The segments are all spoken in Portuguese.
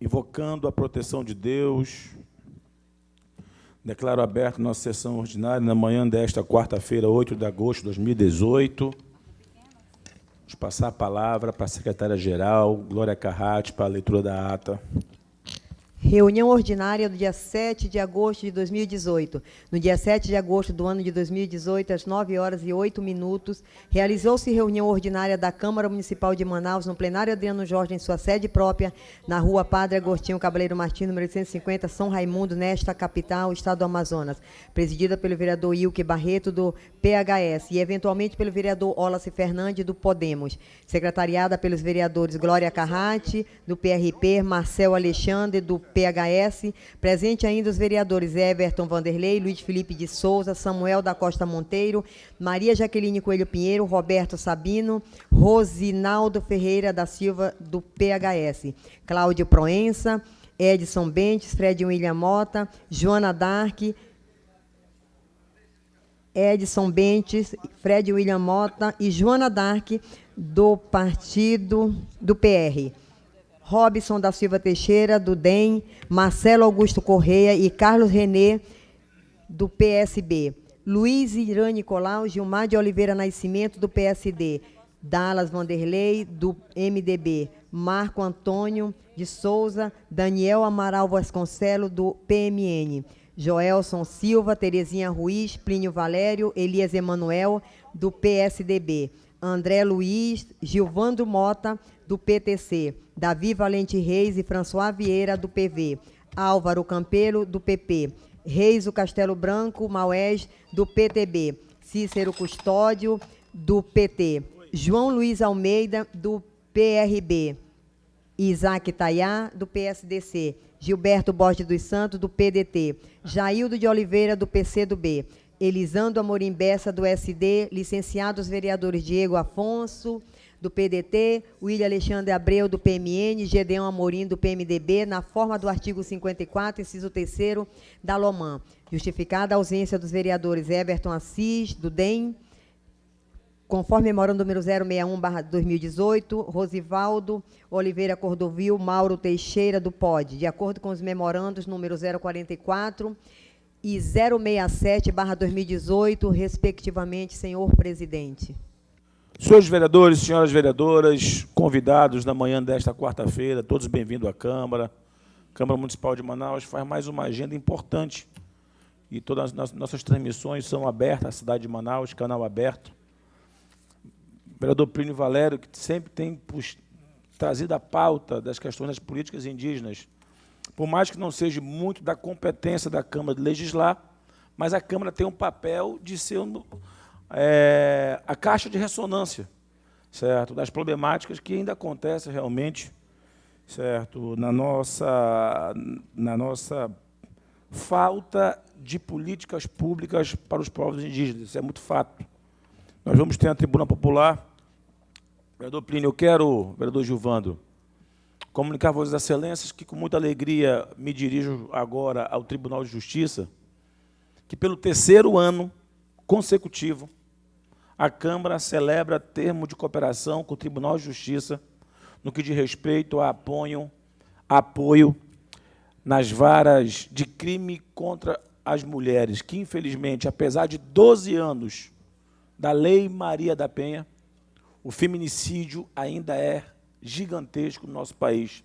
Invocando a proteção de Deus, declaro aberta nossa sessão ordinária na manhã desta quarta-feira, 8 de agosto de 2018. Vamos passar a palavra para a secretária-geral, Glória Carratti, para a leitura da ata. Reunião ordinária do dia 7 de agosto de 2018. No dia 7 de agosto do ano de 2018, às 9h08, realizou-se reunião ordinária da Câmara Municipal de Manaus, no plenário Adriano Jorge, em sua sede própria, na rua Padre Agostinho Cabaleiro Martins, número 850, São Raimundo, nesta capital, estado do Amazonas, presidida pelo vereador Ilke Barreto, do PHS, e eventualmente pelo vereador Wallace Fernandes, do Podemos. Secretariada pelos vereadores Glória Carratti, do PRP, Marcel Alexandre, do PHS, presente ainda os vereadores Everton Vanderlei, Luiz Felipe de Souza, Samuel da Costa Monteiro, Maria Jaqueline Coelho Pinheiro, Roberto Sabino, Rosinaldo Ferreira da Silva, do PHS, Cláudio Proença, Edson Bentes, Fred William Mota, Joana Dark, Edson Bentes, Fred William Mota e Joana Dark, do partido do PR. Robson da Silva Teixeira, do DEM, Marcelo Augusto Correia e Carlos Renê, do PSB. Luiz Irã Nicolau, Gilmar de Oliveira Nascimento, do PSD. Dallas Vanderlei, do MDB. Marco Antônio de Souza, Daniel Amaral Vasconcelos, do PMN. Joelson Silva, Terezinha Ruiz, Plínio Valério, Elias Emanuel, do PSDB. André Luiz, Gilvando Mota, do PTC, Davi Valente Reis e François Vieira, do PV, Álvaro Campelo, do PP, Reis do Castelo Branco, Maués, do PTB, Cícero Custódio, do PT, João Luiz Almeida, do PRB, Isaac Tayá, do PSDC, Gilberto Borges dos Santos, do PDT, Jaildo de Oliveira, do PCdoB, Elisandro Amorim Bessa, do SD, licenciados vereadores Diego Afonso, do PDT, William Alexandre Abreu, do PMN, Gedeão Amorim, do PMDB, na forma do artigo 54, inciso 3º, da LOMAN. Justificada a ausência dos vereadores Everton Assis, do DEM, conforme memorando número 061/2018, Rosivaldo Oliveira Cordovil, Mauro Teixeira, do POD, de acordo com os memorandos número 044 e 067/2018, respectivamente, senhor presidente. Senhores vereadores, senhoras vereadoras, convidados na manhã desta quarta-feira, todos bem-vindos à Câmara. A Câmara Municipal de Manaus faz mais uma agenda importante e todas as nossas transmissões são abertas à cidade de Manaus, canal aberto. O vereador Plínio Valério, que sempre tem trazido a pauta das questões das políticas indígenas, por mais que não seja muito da competência da Câmara de legislar, mas a Câmara tem um papel de ser a caixa de ressonância, certo, das problemáticas que ainda acontecem realmente, certo, na nossa falta de políticas públicas para os povos indígenas. Isso é muito fato. Nós vamos ter a tribuna popular. Vereador Plínio, eu quero, vereador Gilvando, comunicar a Vossas Excelências que, com muita alegria, me dirijo agora ao Tribunal de Justiça, que, pelo terceiro ano consecutivo, a Câmara celebra termo de cooperação com o Tribunal de Justiça no que diz respeito a apoio nas varas de crime contra as mulheres, que, infelizmente, apesar de 12 anos da Lei Maria da Penha, o feminicídio ainda é gigantesco no nosso país.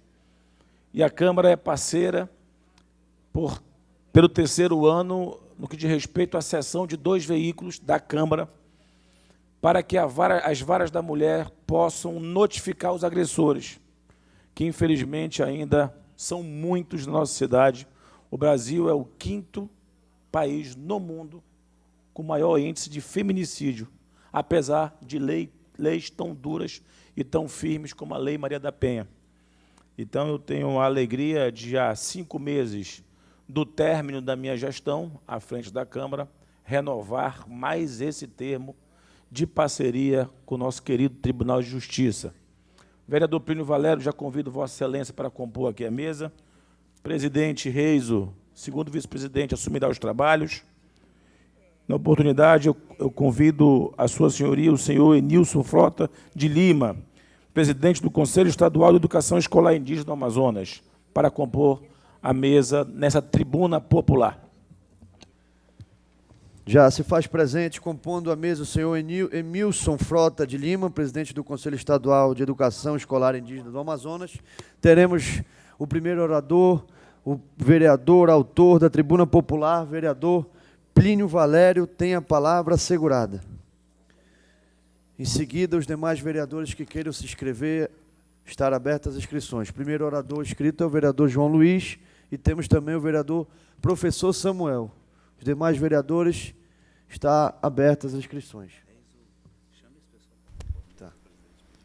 E a Câmara é parceira pelo terceiro ano no que diz respeito à cessão de 2 veículos da Câmara para que as varas da mulher possam notificar os agressores, que infelizmente ainda são muitos na nossa cidade. O Brasil é o 5º país no mundo com maior índice de feminicídio, apesar de leis tão duras e tão firmes como a Lei Maria da Penha. Então, eu tenho a alegria de, há 5 meses do término da minha gestão, à frente da Câmara, renovar mais esse termo de parceria com o nosso querido Tribunal de Justiça. Vereador Plínio Valério, já convido Vossa Excelência para compor aqui a mesa. Presidente Reiso, segundo vice-presidente, assumirá os trabalhos. Na oportunidade, eu convido a sua senhoria, o senhor Enilson Frota de Lima, presidente do Conselho Estadual de Educação Escolar Indígena do Amazonas, para compor a mesa nessa tribuna popular. Já se faz presente, compondo a mesa, o senhor Emilson Frota de Lima, presidente do Conselho Estadual de Educação Escolar Indígena do Amazonas. Teremos o primeiro orador, o vereador, autor da tribuna popular, vereador Plínio Valério, tem a palavra assegurada. Em seguida, os demais vereadores que queiram se inscrever, estar abertas as inscrições. O primeiro orador inscrito é o vereador João Luiz, e temos também o vereador Professor Samuel. Os demais vereadores, está abertas as inscrições. Tá.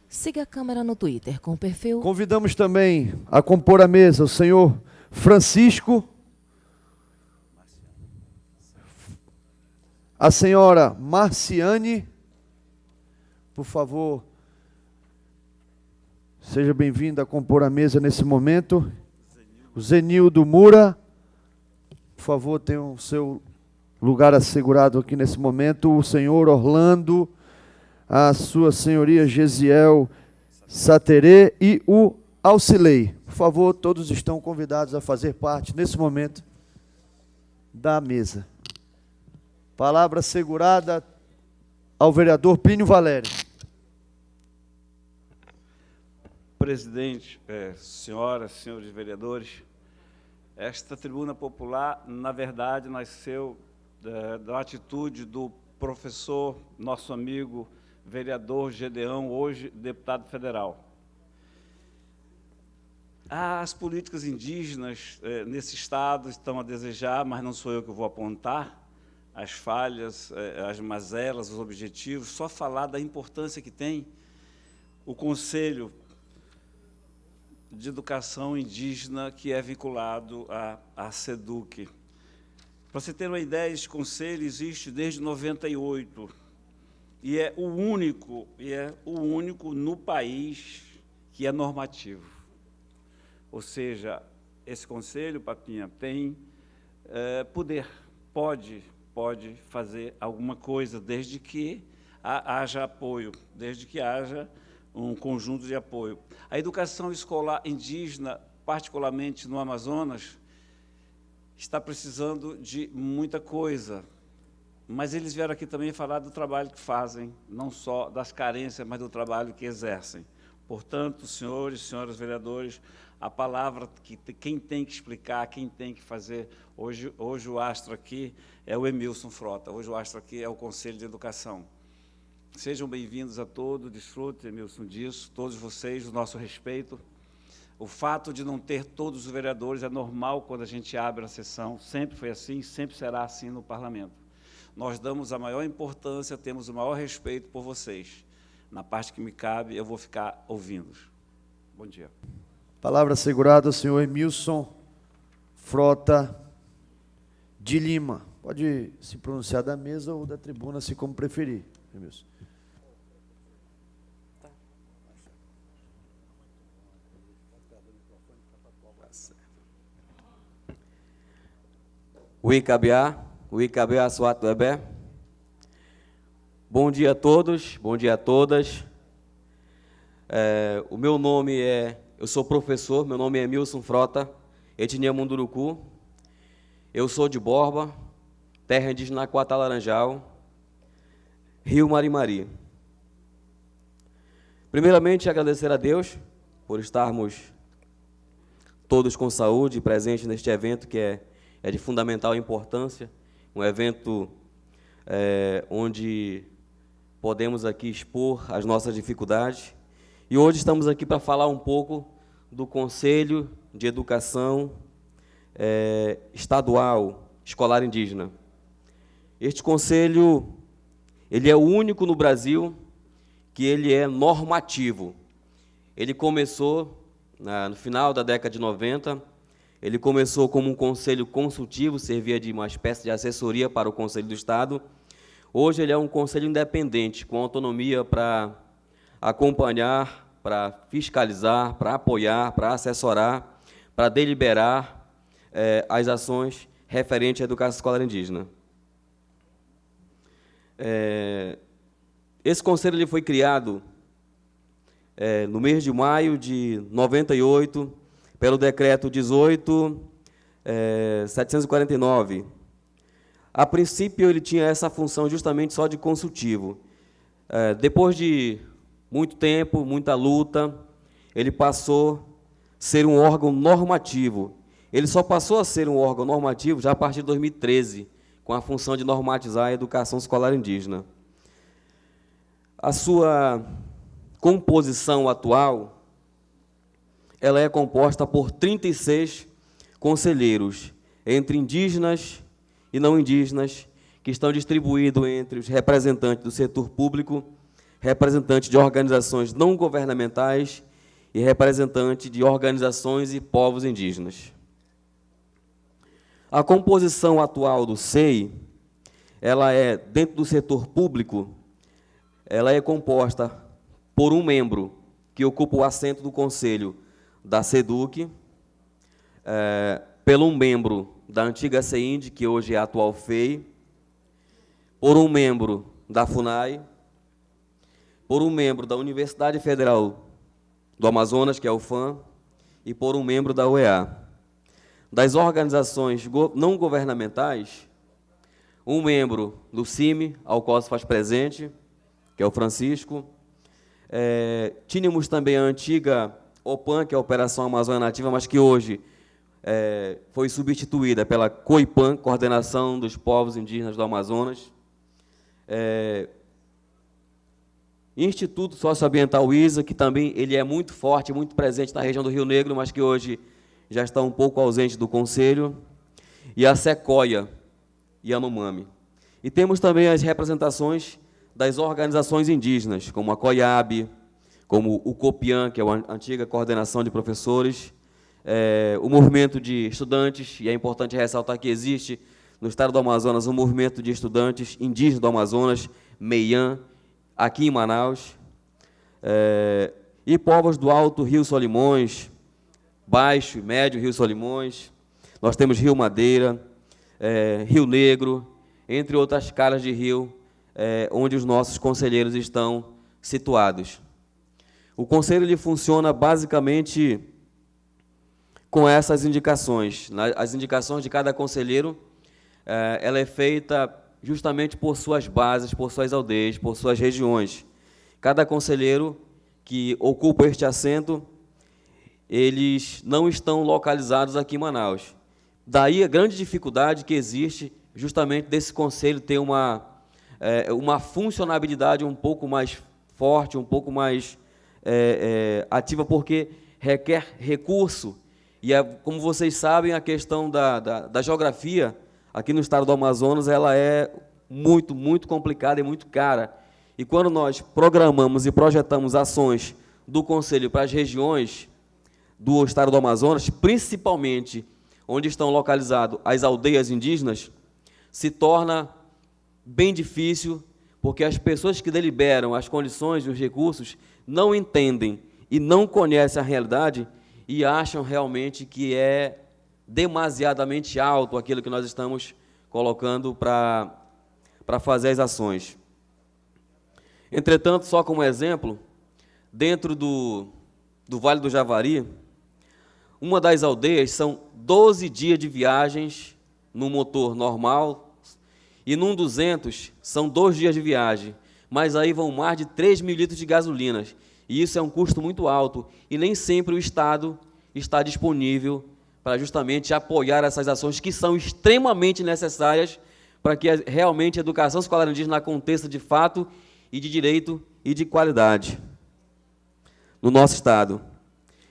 Siga a câmera no Twitter com o perfil... Convidamos também a compor a mesa o senhor Francisco, a senhora Marciane, por favor, seja bem-vindo a compor a mesa nesse momento. O Zenildo Mura, por favor, tenha o seu lugar assegurado aqui nesse momento. O senhor Orlando, a sua senhoria Gesiel Saterê e o Alcilei. Por favor, todos estão convidados a fazer parte, nesse momento, da mesa. Palavra assegurada ao vereador Plínio Valério. Presidente, senhoras, senhores vereadores, esta tribuna popular, na verdade, nasceu da atitude do professor, nosso amigo, vereador Gedeão, hoje deputado federal. As políticas indígenas nesse Estado estão a desejar, mas não sou eu que vou apontar, as falhas, as mazelas, os objetivos, só falar da importância que tem o Conselho de Educação Indígena, que é vinculado à SEDUC. Para você ter uma ideia, esse conselho existe desde 98 e é o único no país que é normativo. Ou seja, esse conselho, Papinha, tem poder, pode fazer alguma coisa, desde que haja apoio, desde que haja um conjunto de apoio. A educação escolar indígena, particularmente no Amazonas, está precisando de muita coisa, mas eles vieram aqui também falar do trabalho que fazem, não só das carências, mas do trabalho que exercem. Portanto, senhores e senhoras vereadores, a palavra que quem tem que explicar, quem tem que fazer, hoje o astro aqui é o Emilson Frota, hoje o astro aqui é o Conselho de Educação. Sejam bem-vindos a todos, desfrutem, Emilson, disso, todos vocês, o nosso respeito. O fato de não ter todos os vereadores é normal quando a gente abre a sessão, sempre foi assim, sempre será assim no parlamento. Nós damos a maior importância, temos o maior respeito por vocês. Na parte que me cabe, eu vou ficar ouvindo. Bom dia. Palavra assegurada ao senhor Emilson Frota de Lima. Pode se pronunciar da mesa ou da tribuna, assim como preferir, Emilson. Uicabiá, Suato Bebé. Bom dia a todos, bom dia a todas. O meu nome eu sou professor, meu nome é Emilson Frota, etnia Munduruku. Eu sou de Borba, terra indígena Quatá Laranjal, Rio Marimari. Primeiramente, agradecer a Deus por estarmos todos com saúde e presentes neste evento que é de fundamental importância, um evento onde podemos aqui expor as nossas dificuldades. E hoje estamos aqui para falar um pouco do Conselho de Educação Estadual Escolar Indígena. Este conselho, ele é o único no Brasil que ele é normativo. Ele começou no final da década de 90, ele começou como um conselho consultivo, servia de uma espécie de assessoria para o Conselho do Estado. Hoje ele é um conselho independente, com autonomia para acompanhar, para fiscalizar, para apoiar, para assessorar, para deliberar as ações referentes à educação escolar indígena. Esse conselho ele foi criado no mês de maio de 98, pelo Decreto 18.749. A princípio, ele tinha essa função justamente só de consultivo. Depois de muito tempo, muita luta, ele passou a ser um órgão normativo. Ele só passou a ser um órgão normativo já a partir de 2013, com a função de normatizar a educação escolar indígena. A sua composição atual, ela é composta por 36 conselheiros, entre indígenas e não indígenas, que estão distribuídos entre os representantes do setor público, representantes de organizações não governamentais e representantes de organizações e povos indígenas. A composição atual do SEI, ela é, dentro do setor público, ela é composta por um membro que ocupa o assento do Conselho da SEDUC, pelo um membro da antiga CEIND, que hoje é a atual FEI, por um membro da FUNAI, por um membro da Universidade Federal do Amazonas, que é o FAM, e por um membro da UEA. Das organizações não governamentais, um membro do CIMI, ao qual se faz presente, que é o Francisco. Tínhamos também a antiga OPAN, que é a Operação Amazônia Nativa, mas que hoje foi substituída pela COIPAN, Coordenação dos Povos Indígenas do Amazonas. Instituto Socioambiental ISA, que também ele é muito forte, muito presente na região do Rio Negro, mas que hoje já está um pouco ausente do Conselho. E a SECOIA Yanomami. E temos também as representações das organizações indígenas, como a COIAB, como o COPIAN, que é a antiga coordenação de professores, o movimento de estudantes, e é importante ressaltar que existe no estado do Amazonas um movimento de estudantes indígenas do Amazonas, MEIAN, aqui em Manaus, e povos do Alto Rio Solimões, Baixo e Médio Rio Solimões, nós temos Rio Madeira, Rio Negro, entre outras caras de rio, onde os nossos conselheiros estão situados. O conselho ele funciona basicamente com essas indicações. As indicações de cada conselheiro, ela é feita justamente por suas bases, por suas aldeias, por suas regiões. Cada conselheiro que ocupa este assento, eles não estão localizados aqui em Manaus. Daí a grande dificuldade que existe justamente desse conselho ter uma funcionabilidade um pouco mais forte, um pouco mais ativa, porque requer recurso. E, como vocês sabem, a questão da geografia aqui no estado do Amazonas, ela é muito, muito complicada e muito cara. E quando nós programamos e projetamos ações do Conselho para as regiões do estado do Amazonas, principalmente onde estão localizadas as aldeias indígenas, se torna bem difícil, porque as pessoas que deliberam as condições e os recursos não entendem e não conhecem a realidade e acham realmente que é demasiadamente alto aquilo que nós estamos colocando para fazer as ações. Entretanto, só como exemplo, dentro do Vale do Javari, uma das aldeias são 12 dias de viagens no motor normal e num 200 são 2 dias de viagem, mas aí vão mais de 3 mil litros de gasolina, e isso é um custo muito alto, e nem sempre o Estado está disponível para justamente apoiar essas ações que são extremamente necessárias para que realmente a educação escolar indígena aconteça de fato e de direito e de qualidade no nosso Estado.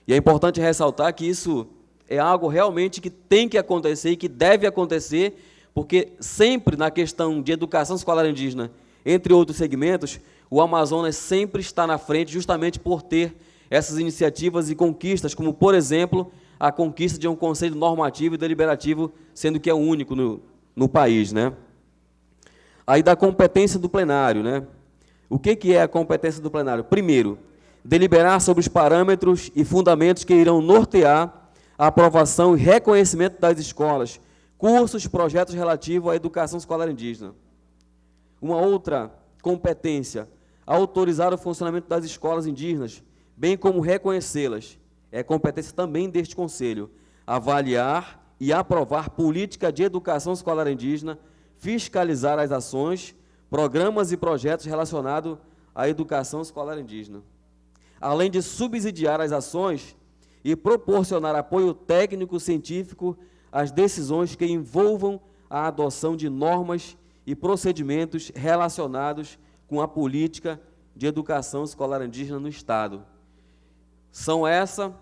E é importante ressaltar que isso é algo realmente que tem que acontecer e que deve acontecer, porque sempre na questão de educação escolar indígena, entre outros segmentos, o Amazonas sempre está na frente justamente por ter essas iniciativas e conquistas, como, por exemplo, a conquista de um conselho normativo e deliberativo, sendo que é o único no país, né? Aí da competência do plenário, né? O que é a competência do plenário? Primeiro, deliberar sobre os parâmetros e fundamentos que irão nortear a aprovação e reconhecimento das escolas, cursos, projetos relativos à educação escolar indígena. Uma outra competência, autorizar o funcionamento das escolas indígenas, bem como reconhecê-las. é competência também deste Conselho avaliar e aprovar política de educação escolar indígena, fiscalizar as ações, programas e projetos relacionados à educação escolar indígena, além de subsidiar as ações e proporcionar apoio técnico-científico às decisões que envolvam a adoção de normas e procedimentos relacionados com a política de educação escolar indígena no Estado. São essas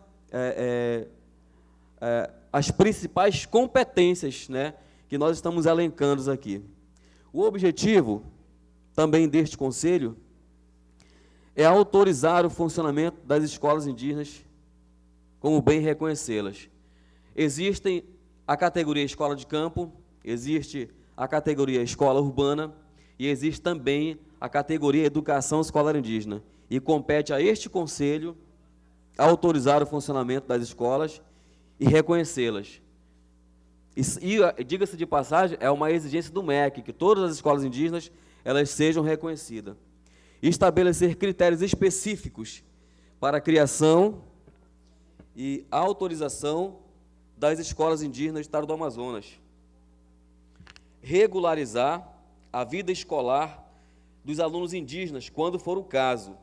as principais competências, né, que nós estamos elencando aqui. O objetivo também deste Conselho é autorizar o funcionamento das escolas indígenas, como bem reconhecê-las. Existem a categoria escola de campo, existe a categoria escola urbana e existe também a categoria educação escolar indígena. E compete a este Conselho autorizar o funcionamento das escolas e reconhecê-las. E diga-se de passagem, é uma exigência do MEC, que todas as escolas indígenas elas sejam reconhecidas. E estabelecer critérios específicos para a criação e autorização das escolas indígenas do Estado do Amazonas. Regularizar a vida escolar dos alunos indígenas, quando for o caso.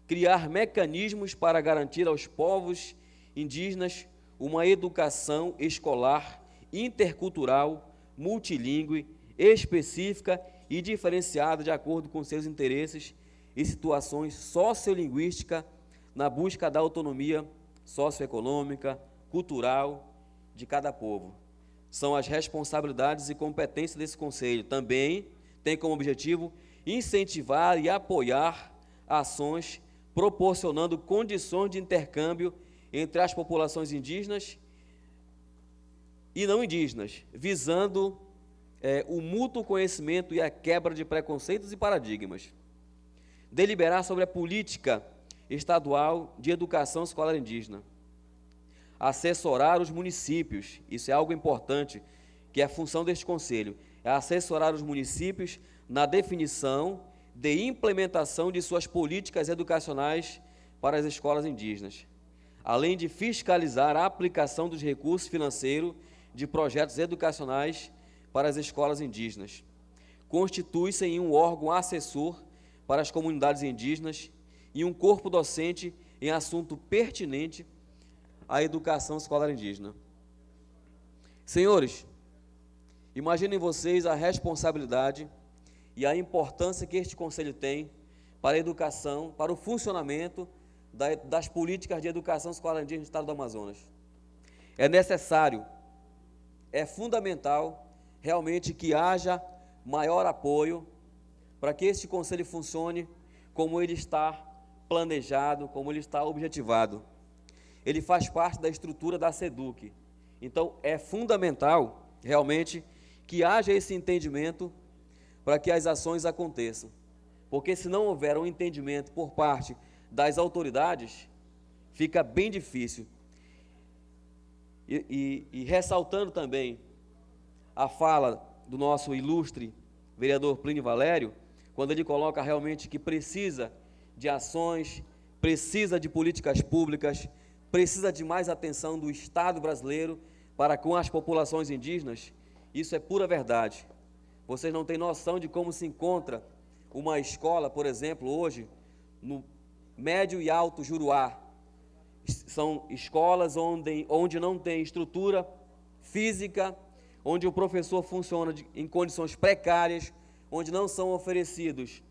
Criar mecanismos para garantir aos povos indígenas uma educação escolar intercultural, multilingüe, específica e diferenciada de acordo com seus interesses e situações sociolinguísticas na busca da autonomia socioeconômica, cultural de cada povo. São as responsabilidades e competências desse Conselho. Também tem como objetivo incentivar e apoiar ações proporcionando condições de intercâmbio entre as populações indígenas e não indígenas, visando o mútuo conhecimento e a quebra de preconceitos e paradigmas. Deliberar sobre a política estadual de educação escolar indígena. Assessorar os municípios, isso é algo importante, que é a função deste Conselho, é assessorar os municípios na definição de implementação de suas políticas educacionais para as escolas indígenas, além de fiscalizar a aplicação dos recursos financeiros de projetos educacionais para as escolas indígenas. Constitui-se em um órgão assessor para as comunidades indígenas e um corpo docente em assunto pertinente à educação escolar indígena. Senhores, imaginem vocês a responsabilidade e a importância que este Conselho tem para a educação, para o funcionamento das políticas de educação escolar indígena do Estado do Amazonas. É necessário, é fundamental, realmente, que haja maior apoio para que este Conselho funcione como ele está planejado, como ele está objetivado. Ele faz parte da estrutura da SEDUC. Então, é fundamental, realmente, que haja esse entendimento para que as ações aconteçam. Porque se não houver um entendimento por parte das autoridades, fica bem difícil. E ressaltando também a fala do nosso ilustre vereador Plínio Valério, quando ele coloca realmente que precisa de ações, precisa de políticas públicas, precisa de mais atenção do Estado brasileiro para com as populações indígenas, isso é pura verdade. Vocês não têm noção de como se encontra uma escola, por exemplo, hoje, no Médio e Alto Juruá. São escolas onde não tem estrutura física, onde o professor funciona em condições precárias, onde não são oferecidos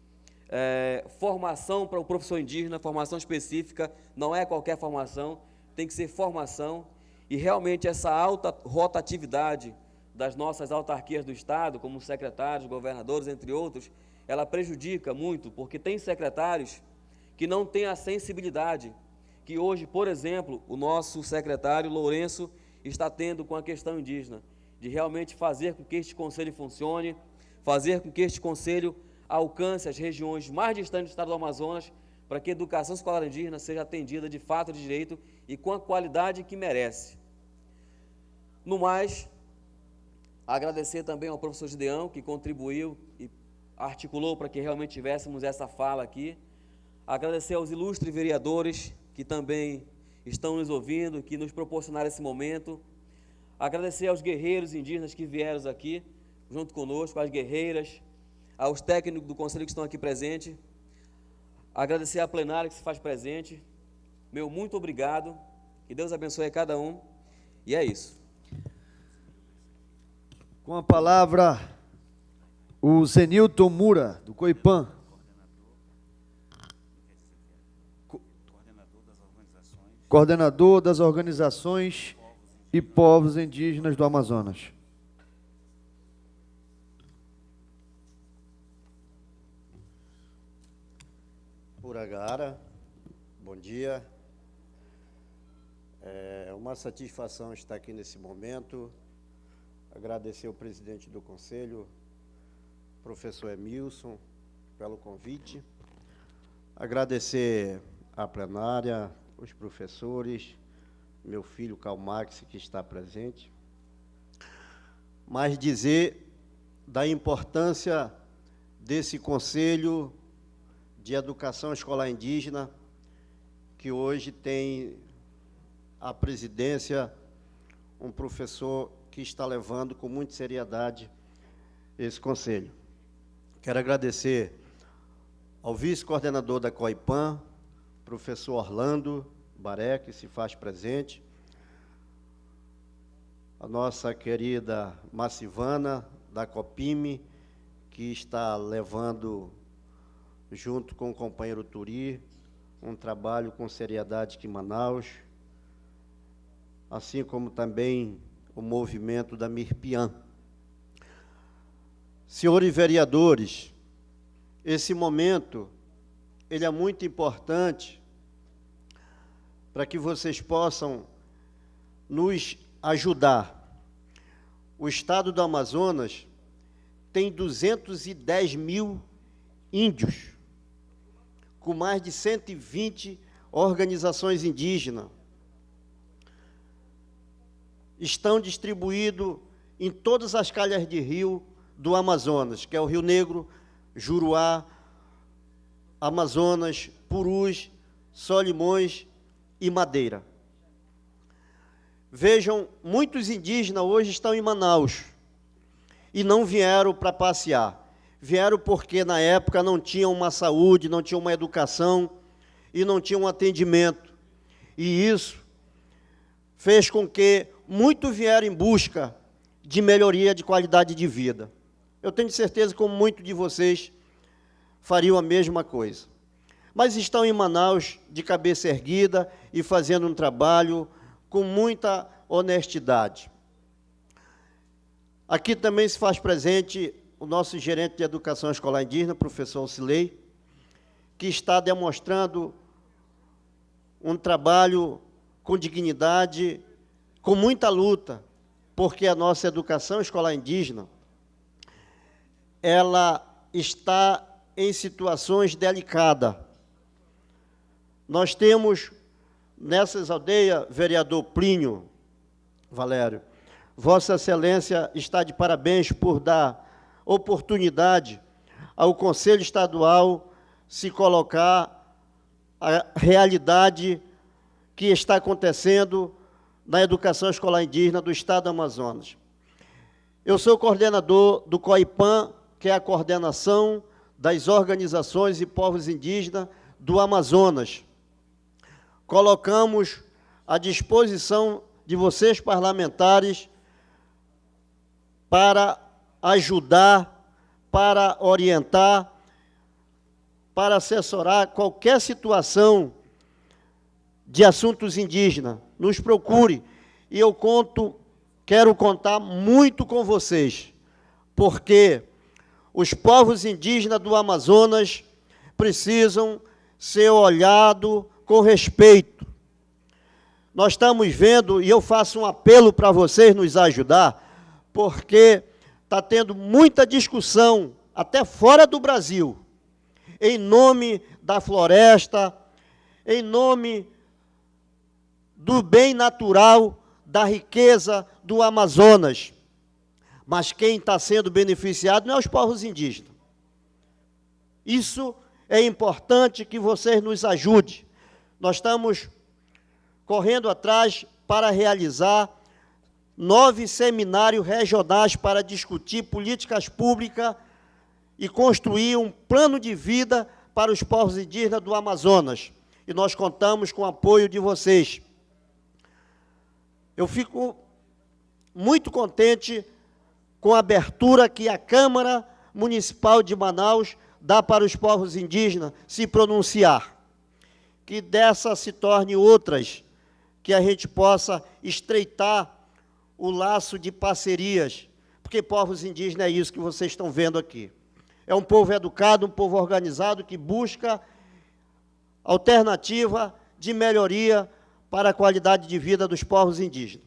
formação para o professor indígena, formação específica, não é qualquer formação, tem que ser formação, e realmente essa alta rotatividade das nossas autarquias do Estado, como secretários, governadores, entre outros, ela prejudica muito, porque tem secretários que não têm a sensibilidade que hoje, por exemplo, o nosso secretário Lourenço está tendo com a questão indígena, de realmente fazer com que este Conselho funcione, fazer com que este Conselho alcance as regiões mais distantes do Estado do Amazonas, para que a educação escolar indígena seja atendida de fato de direito e com a qualidade que merece. No mais, agradecer também ao professor Gideão, que contribuiu e articulou para que realmente tivéssemos essa fala aqui. Agradecer aos ilustres vereadores que também estão nos ouvindo, que nos proporcionaram esse momento. Agradecer aos guerreiros indígenas que vieram aqui, junto conosco, às guerreiras, aos técnicos do Conselho que estão aqui presentes. Agradecer à plenária que se faz presente. Meu muito obrigado. Que Deus abençoe a cada um. E é isso. Com a palavra, o Zenilton Mura, do Coipã. Coordenador das organizações e povos indígenas do Amazonas. Uragara, bom dia. É uma satisfação estar aqui nesse momento. Agradecer ao presidente do Conselho, professor Emilson, pelo convite. Agradecer à plenária, os professores, meu filho Karl Marx, que está presente. Mas dizer da importância desse Conselho de Educação Escolar Indígena, que hoje tem a presidência um professor que está levando com muita seriedade esse conselho. Quero agradecer ao vice-coordenador da COIPAN, professor Orlando Baré, que se faz presente, a nossa querida Massivana, da COPIME, que está levando, junto com o companheiro Turi, um trabalho com seriedade aqui em Manaus, assim como também o movimento da Mirpian. Senhores vereadores, esse momento ele é muito importante para que vocês possam nos ajudar. O estado do Amazonas tem 210 mil índios, com mais de 120 organizações indígenas. Estão distribuídos em todas as calhas de rio do Amazonas, que é o Rio Negro, Juruá, Amazonas, Purus, Solimões e Madeira. Vejam, muitos indígenas hoje estão em Manaus e não vieram para passear. Vieram porque, na época, não tinham uma saúde, não tinham uma educação e não tinham um atendimento. E isso fez com que muitos vieram em busca de melhoria de qualidade de vida. Eu tenho certeza que muitos de vocês fariam a mesma coisa. Mas estão em Manaus de cabeça erguida e fazendo um trabalho com muita honestidade. Aqui também se faz presente o nosso gerente de educação escolar indígena, professor Alcilei, que está demonstrando um trabalho com dignidade, com muita luta, porque a nossa educação escolar indígena, ela está em situações delicadas. Nós temos, nessas aldeias, vereador Plínio Valério, Vossa Excelência está de parabéns por dar oportunidade ao Conselho Estadual se colocar a realidade que está acontecendo na educação escolar indígena do Estado do Amazonas. Eu sou coordenador do COIPAN, que é a coordenação das organizações e povos indígenas do Amazonas. Colocamos à disposição de vocês, parlamentares, para ajudar, para orientar, para assessorar qualquer situação de assuntos indígenas. Nos procure, e eu quero contar muito com vocês, porque os povos indígenas do Amazonas precisam ser olhados com respeito. Nós estamos vendo, e eu faço um apelo para vocês nos ajudar, porque está tendo muita discussão, até fora do Brasil, em nome da floresta, em nome do bem natural, da riqueza do Amazonas. Mas quem está sendo beneficiado não é os povos indígenas. Isso é importante que vocês nos ajudem. Nós estamos correndo atrás para realizar 9 seminários regionais para discutir políticas públicas e construir um plano de vida para os povos indígenas do Amazonas. E nós contamos com o apoio de vocês. Eu fico muito contente com a abertura que a Câmara Municipal de Manaus dá para os povos indígenas se pronunciar. Que dessa se torne outras, que a gente possa estreitar o laço de parcerias, porque povos indígenas é isso que vocês estão vendo aqui. É um povo educado, um povo organizado, que busca alternativa de melhoria para a qualidade de vida dos povos indígenas.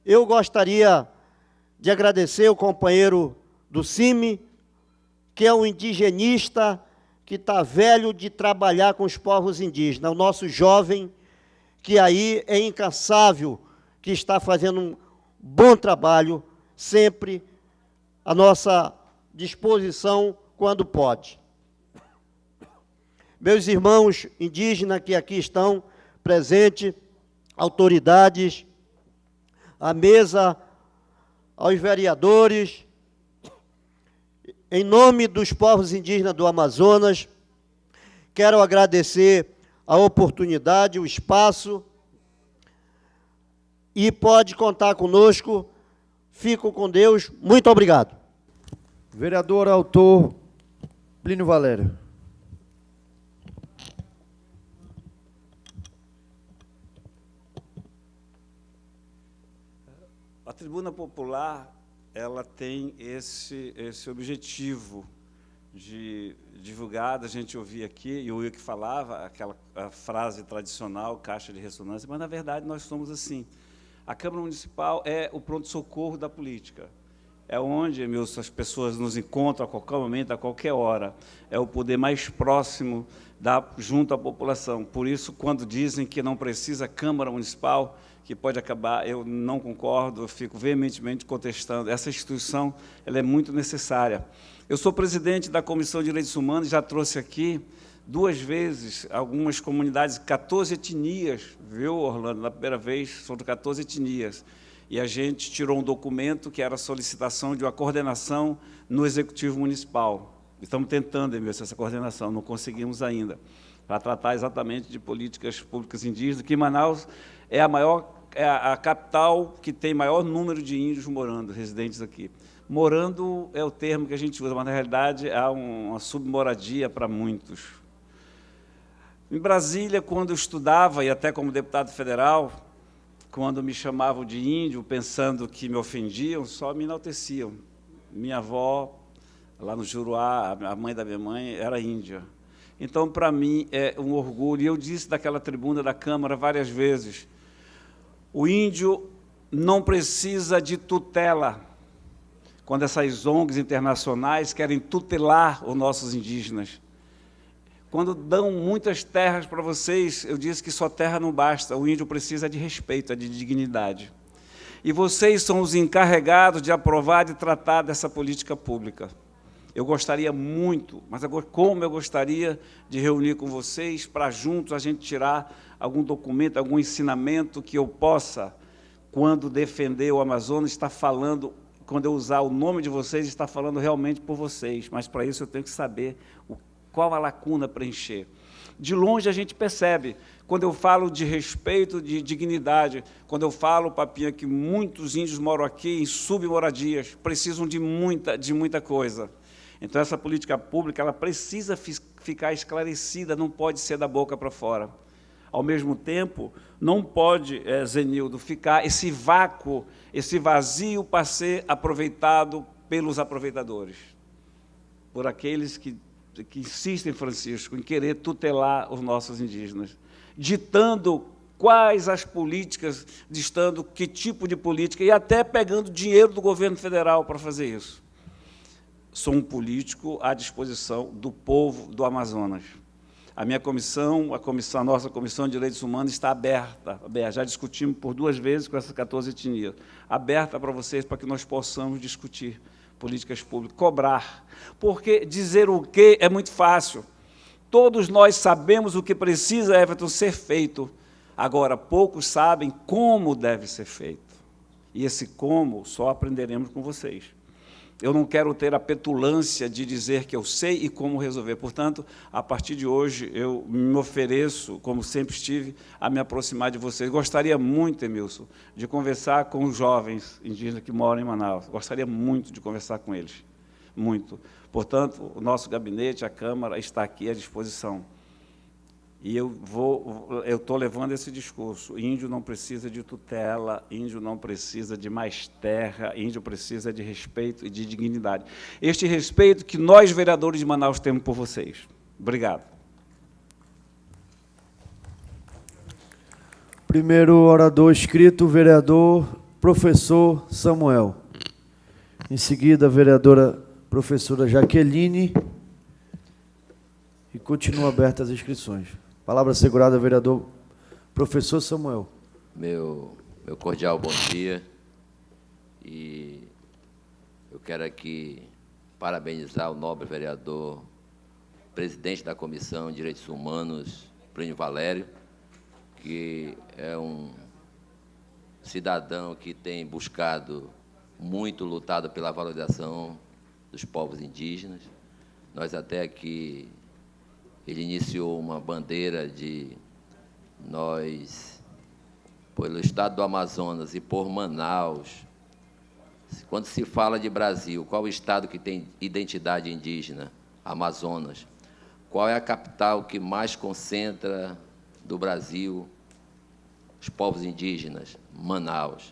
Eu gostaria de agradecer o companheiro do CIMI, que é um indigenista que está velho de trabalhar com os povos indígenas, o nosso jovem, que aí é incansável, que está fazendo um bom trabalho, sempre à nossa disposição quando pode. Meus irmãos indígenas que aqui estão presentes, autoridades, à mesa, aos vereadores, em nome dos povos indígenas do Amazonas, quero agradecer a oportunidade, o espaço, e pode contar conosco. Fico com Deus. Muito obrigado. Vereador autor Plínio Valério. A Tribuna Popular, ela tem esse objetivo de divulgar, a gente ouvia aqui, e o Will que falava, a frase tradicional, caixa de ressonância, mas, na verdade, nós somos assim. A Câmara Municipal é o pronto-socorro da política. É onde, Emilson, as pessoas nos encontram a qualquer momento, a qualquer hora. É o poder mais próximo junto à população. Por isso, quando dizem que não precisa Câmara Municipal, que pode acabar, eu não concordo, eu fico veementemente contestando. Essa instituição ela é muito necessária. Eu sou presidente da Comissão de Direitos Humanos, já trouxe aqui 2 vezes algumas comunidades, 14 etnias, viu, Orlando? Na primeira vez, foram 14 etnias. E a gente tirou um documento que era a solicitação de uma coordenação no Executivo Municipal. Estamos tentando, Emilson, essa coordenação, não conseguimos ainda, para tratar exatamente de políticas públicas indígenas, que Manaus é a capital que tem maior número de índios morando, residentes aqui. Morando é o termo que a gente usa, mas, na realidade, há uma submoradia para muitos. Em Brasília, quando eu estudava, e até como deputado federal, quando me chamavam de índio, pensando que me ofendiam, só me enalteciam. Minha avó, lá no Juruá, a mãe da minha mãe, era índia. Então, para mim, é um orgulho. E eu disse daquela tribuna da Câmara várias vezes, o índio não precisa de tutela, quando essas ONGs internacionais querem tutelar os nossos indígenas. Quando dão muitas terras para vocês, eu disse que só terra não basta, o índio precisa de respeito, de dignidade. E vocês são os encarregados de aprovar, de tratar dessa política pública. Eu gostaria muito, mas agora, como eu gostaria de reunir com vocês para juntos a gente tirar algum documento, algum ensinamento que eu possa, quando defender o Amazonas, estar falando, quando eu usar o nome de vocês, estar falando realmente por vocês. Mas, para isso, eu tenho que saber qual a lacuna preencher. De longe, a gente percebe, quando eu falo de respeito, de dignidade, quando eu falo, Papinha, que muitos índios moram aqui em submoradias, precisam de muita coisa. Então, essa política pública ela precisa ficar esclarecida, não pode ser da boca para fora. Ao mesmo tempo, não pode, Zenildo, ficar esse vácuo, esse vazio para ser aproveitado pelos aproveitadores, por aqueles que insistem, Francisco, em querer tutelar os nossos indígenas, ditando quais as políticas, ditando que tipo de política, e até pegando dinheiro do governo federal para fazer isso. Sou um político à disposição do povo do Amazonas. A minha comissão, a nossa Comissão de Direitos Humanos está aberta, já discutimos por 2 vezes com essas 14 etnias, aberta para vocês, para que nós possamos discutir políticas públicas, cobrar. Porque dizer o quê é muito fácil. Todos nós sabemos o que precisa, Everton, ser feito. Agora, poucos sabem como deve ser feito. E esse como só aprenderemos com vocês. Eu não quero ter a petulância de dizer que eu sei e como resolver. Portanto, a partir de hoje, eu me ofereço, como sempre estive, a me aproximar de vocês. Gostaria muito, Emilson, de conversar com os jovens indígenas que moram em Manaus. Gostaria muito de conversar com eles. Muito. Portanto, o nosso gabinete, a Câmara, está aqui à disposição. E eu estou levando esse discurso. Índio não precisa de tutela, índio não precisa de mais terra, índio precisa de respeito e de dignidade. Este respeito que nós, vereadores de Manaus, temos por vocês. Obrigado. Primeiro orador inscrito, vereador professor Samuel. Em seguida, a vereadora professora Jaqueline. E continua abertas as inscrições. Palavra assegurada, vereador professor Samuel. Meu cordial bom dia. E eu quero aqui parabenizar o nobre vereador, presidente da Comissão de Direitos Humanos, Plínio Valério, que é um cidadão que tem buscado muito, lutado pela valorização dos povos indígenas. Nós até aqui... Ele iniciou uma bandeira de nós, pelo estado do Amazonas e por Manaus. Quando se fala de Brasil, qual o estado que tem identidade indígena? Amazonas. Qual é a capital que mais concentra do Brasil os povos indígenas? Manaus.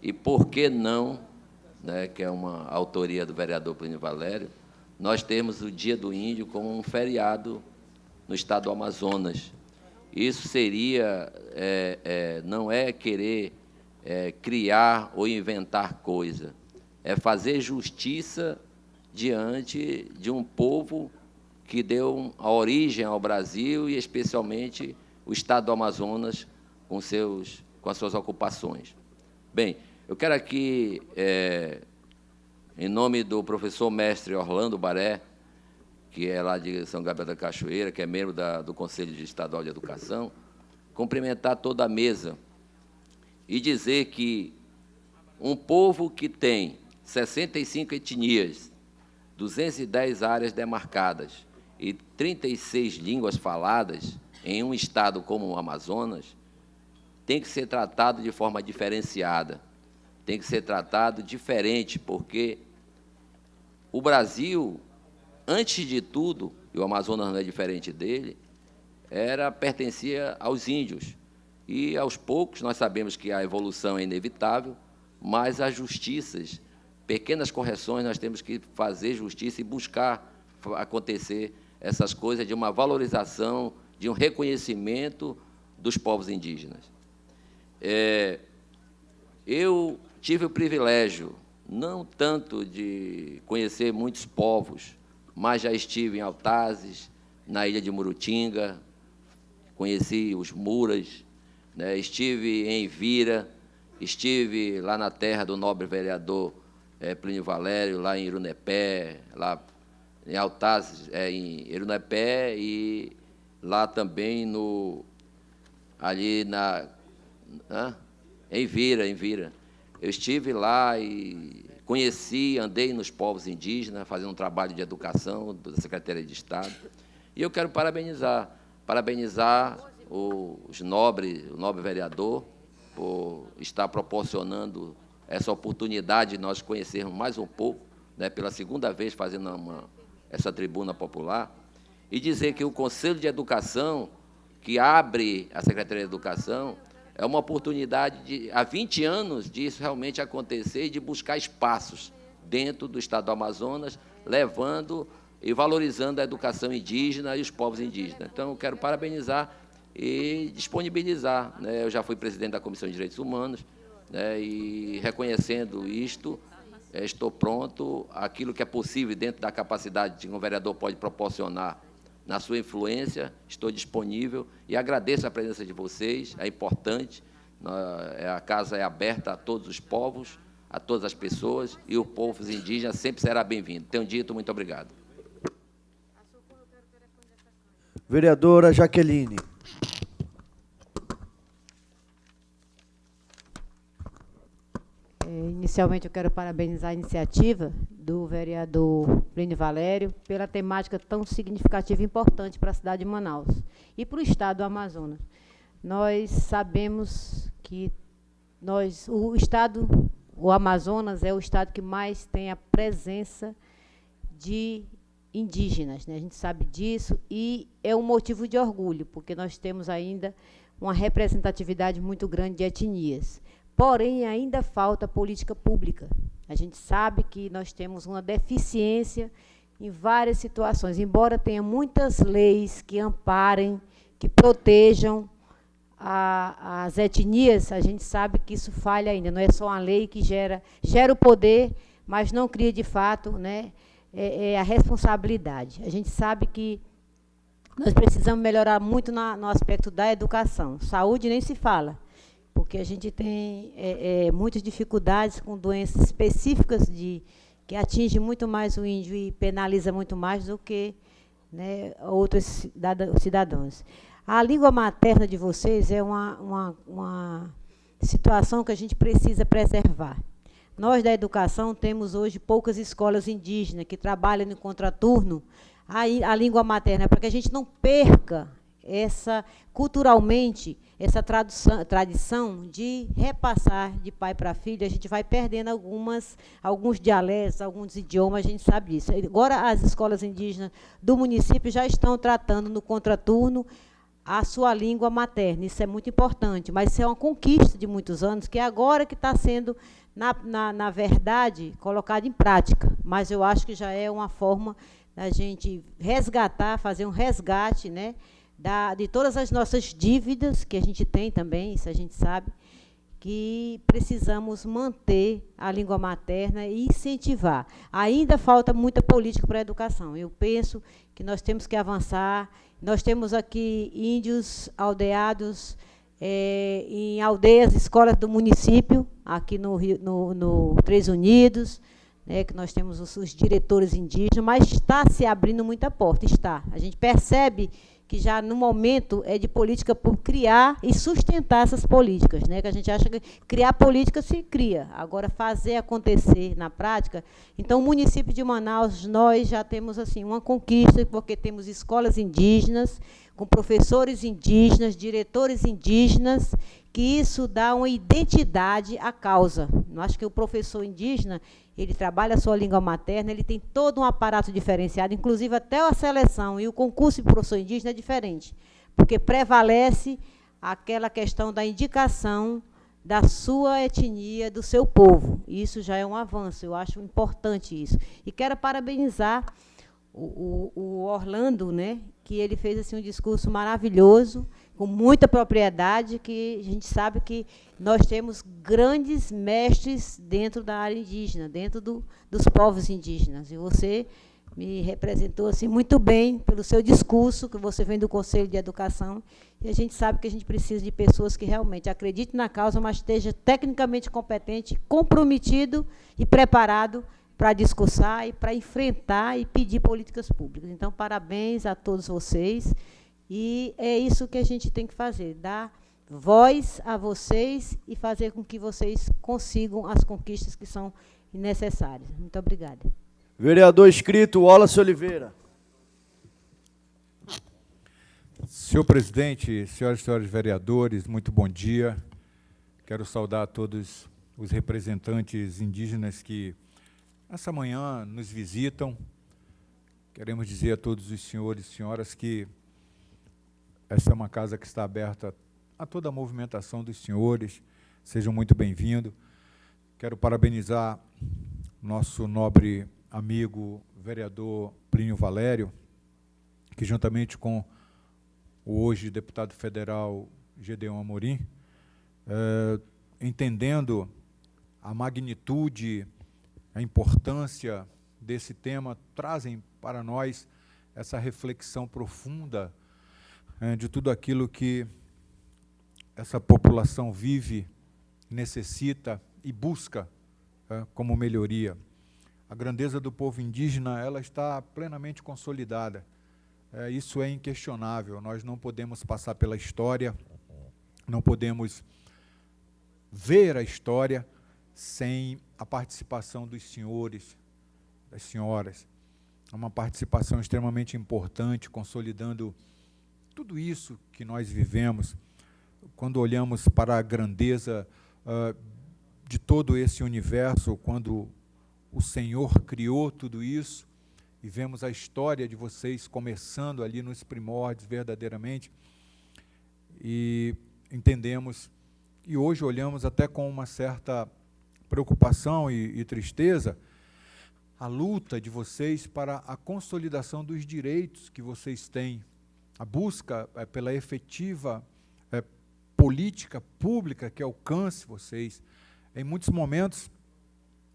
E por que não, né, que é uma autoria do vereador Plínio Valério, nós temos o Dia do Índio como um feriado no estado do Amazonas. Isso seria, não é querer criar ou inventar coisa, é fazer justiça diante de um povo que deu a origem ao Brasil e, especialmente, o estado do Amazonas com as suas ocupações. Bem, eu quero aqui... em nome do professor mestre Orlando Baré, que é lá de São Gabriel da Cachoeira, que é membro do Conselho Estadual de Educação, cumprimentar toda a mesa e dizer que um povo que tem 65 etnias, 210 áreas demarcadas e 36 línguas faladas em um estado como o Amazonas, tem que ser tratado de forma diferenciada. Tem que ser tratado diferente, porque o Brasil, antes de tudo, e o Amazonas não é diferente dele, pertencia aos índios. E, aos poucos, nós sabemos que a evolução é inevitável, mas as justiças, pequenas correções, nós temos que fazer justiça e buscar acontecer essas coisas de uma valorização, de um reconhecimento dos povos indígenas. Eu tive o privilégio, não tanto de conhecer muitos povos, mas já estive em Altazes, na ilha de Murutinga, conheci os Muras, né? Estive em Vira, estive lá na terra do nobre vereador Plínio Valério, lá em Irunepé, lá em Altazes, em Irunepé, e lá também em Vira. Eu estive lá e conheci, andei nos povos indígenas, fazendo um trabalho de educação da Secretaria de Estado. E eu quero parabenizar o nobre vereador por estar proporcionando essa oportunidade de nós conhecermos mais um pouco, né, pela segunda vez fazendo essa tribuna popular, e dizer que o Conselho de Educação, que abre a Secretaria de Educação, é uma oportunidade, há 20 anos, disso realmente acontecer e de buscar espaços dentro do estado do Amazonas, levando e valorizando a educação indígena e os povos indígenas. Então, eu quero parabenizar e disponibilizar, né? Eu já fui presidente da Comissão de Direitos Humanos, né? E reconhecendo isto, estou pronto, aquilo que é possível dentro da capacidade que um vereador pode proporcionar na sua influência, estou disponível e agradeço a presença de vocês, é importante, a casa é aberta a todos os povos, a todas as pessoas, e os povos indígenas sempre será bem-vindo. Tenho dito, muito obrigado. Vereadora Jaqueline. Inicialmente, eu quero parabenizar a iniciativa do vereador Plínio Valério pela temática tão significativa e importante para a cidade de Manaus e para o estado do Amazonas. Nós sabemos que o Amazonas é o estado que mais tem a presença de indígenas, né? A gente sabe disso e é um motivo de orgulho, porque nós temos ainda uma representatividade muito grande de etnias. Porém, ainda falta política pública. A gente sabe que nós temos uma deficiência em várias situações, embora tenha muitas leis que amparem, que protejam as etnias, a gente sabe que isso falha ainda. Não é só uma lei que gera o poder, mas não cria, de fato, né, a responsabilidade. A gente sabe que nós precisamos melhorar muito no aspecto da educação. Saúde nem se fala, porque a gente tem muitas dificuldades com doenças específicas que atingem muito mais o índio e penaliza muito mais do que, né, outros cidadãos. A língua materna de vocês é uma situação que a gente precisa preservar. Nós, da educação, temos hoje poucas escolas indígenas que trabalham no contraturno a língua materna, para que a gente não perca culturalmente, essa tradição de repassar de pai para filho. A gente vai perdendo alguns dialetos, alguns idiomas, a gente sabe disso. Agora, as escolas indígenas do município já estão tratando no contraturno a sua língua materna. Isso é muito importante, mas isso é uma conquista de muitos anos, que agora que está sendo, na verdade, colocado em prática. Mas eu acho que já é uma forma da gente resgatar, fazer um resgate, né, de todas as nossas dívidas que a gente tem também, isso a gente sabe, que precisamos manter a língua materna e incentivar. Ainda falta muita política para a educação. Eu penso que nós temos que avançar. Nós temos aqui índios aldeados em aldeias, escolas do município, aqui no Três Unidos, né, que nós temos os diretores indígenas, mas está se abrindo muita porta, está. A gente percebe que já no momento é de política por criar e sustentar essas políticas, né? Que a gente acha que criar política se cria, agora fazer acontecer na prática. Então, o município de Manaus, nós já temos assim uma conquista, porque temos escolas indígenas, com professores indígenas, diretores indígenas, que isso dá uma identidade à causa. Eu acho que o professor indígena, ele trabalha a sua língua materna, ele tem todo um aparato diferenciado, inclusive até a seleção e o concurso de professor indígena é diferente, porque prevalece aquela questão da indicação da sua etnia, do seu povo. Isso já é um avanço, eu acho importante isso. E quero parabenizar o Orlando, né, que ele fez assim, um discurso maravilhoso, com muita propriedade, que a gente sabe que nós temos grandes mestres dentro da área indígena, dentro dos povos indígenas. E você me representou assim, muito bem pelo seu discurso, que você vem do Conselho de Educação, e a gente sabe que a gente precisa de pessoas que realmente acreditem na causa, mas esteja tecnicamente competente, comprometido e preparado para discursar e para enfrentar e pedir políticas públicas. Então, parabéns a todos vocês. E é isso que a gente tem que fazer, dar voz a vocês e fazer com que vocês consigam as conquistas que são necessárias. Muito obrigada. Vereador inscrito, Wallace Oliveira. Senhor presidente, senhoras e senhores vereadores, muito bom dia. Quero saudar a todos os representantes indígenas que essa manhã nos visitam. Queremos dizer a todos os senhores e senhoras que essa é uma casa que está aberta a toda a movimentação dos senhores. Sejam muito bem-vindos. Quero parabenizar nosso nobre amigo vereador Plínio Valério, que juntamente com o hoje deputado federal Gedeon Amorim, entendendo a magnitude, a importância desse tema, trazem para nós essa reflexão profunda de tudo aquilo que essa população vive, necessita e busca como melhoria. A grandeza do povo indígena, ela está plenamente consolidada. Isso é inquestionável. Nós não podemos passar pela história, não podemos ver a história sem a participação dos senhores, das senhoras. É uma participação extremamente importante, consolidando tudo isso que nós vivemos. Quando olhamos para a grandeza de todo esse universo, quando o Senhor criou tudo isso, e vemos a história de vocês começando ali nos primórdios verdadeiramente, e entendemos, e hoje olhamos até com uma certa preocupação e tristeza, a luta de vocês para a consolidação dos direitos que vocês têm, a busca pela efetiva política pública que alcance vocês. Em muitos momentos,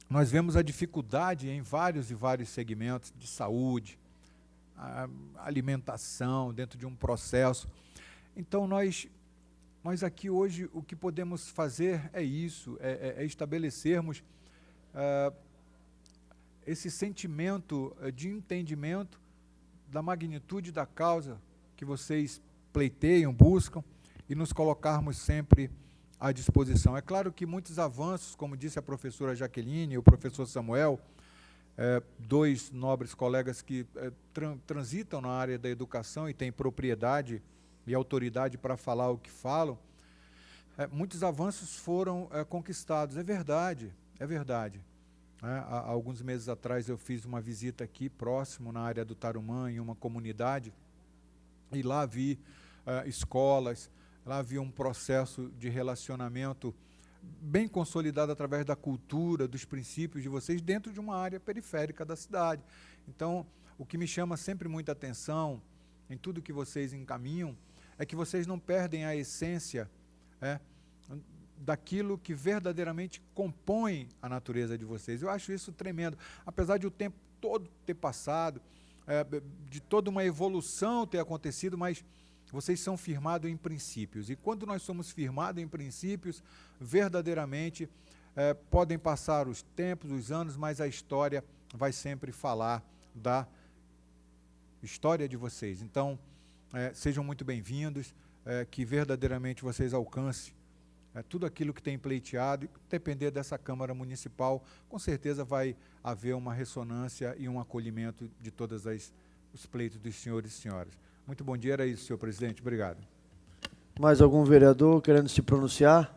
nós vemos a dificuldade em vários e vários segmentos de saúde, alimentação, dentro de um processo. Então, nós aqui hoje, o que podemos fazer é isso, é estabelecermos esse sentimento de entendimento da magnitude da causa que vocês pleiteiam, buscam, e nos colocarmos sempre à disposição. É claro que muitos avanços, como disse a professora Jaqueline e o professor Samuel, dois nobres colegas que transitam na área da educação e têm propriedade e autoridade para falar o que falam, muitos avanços foram conquistados. É verdade, é verdade. Há alguns meses atrás eu fiz uma visita aqui próximo na área do Tarumã, em uma comunidade, e lá vi escolas, lá havia um processo de relacionamento bem consolidado através da cultura, dos princípios de vocês, dentro de uma área periférica da cidade. Então, o que me chama sempre muita atenção em tudo que vocês encaminham é que vocês não perdem a essência daquilo que verdadeiramente compõe a natureza de vocês. Eu acho isso tremendo. Apesar de o tempo todo ter passado, de toda uma evolução ter acontecido, mas vocês são firmados em princípios. E quando nós somos firmados em princípios, verdadeiramente, podem passar os tempos, os anos, mas a história vai sempre falar da história de vocês. Então, sejam muito bem-vindos, que verdadeiramente vocês alcancem tudo aquilo que tem pleiteado, e depender dessa Câmara Municipal, com certeza vai haver uma ressonância e um acolhimento de todos os pleitos dos senhores e senhoras. Muito bom dia, era isso, senhor presidente. Obrigado. Mais algum vereador querendo se pronunciar?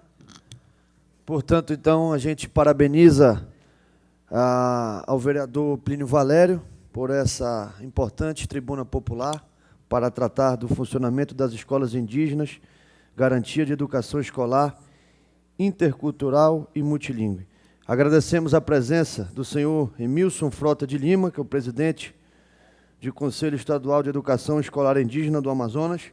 Portanto, então, a gente parabeniza ao vereador Plínio Valério por essa importante tribuna popular para tratar do funcionamento das escolas indígenas, garantia de educação escolar, intercultural e multilingüe. Agradecemos a presença do senhor Emilson Frota de Lima, que é o presidente do Conselho Estadual de Educação Escolar Indígena do Amazonas,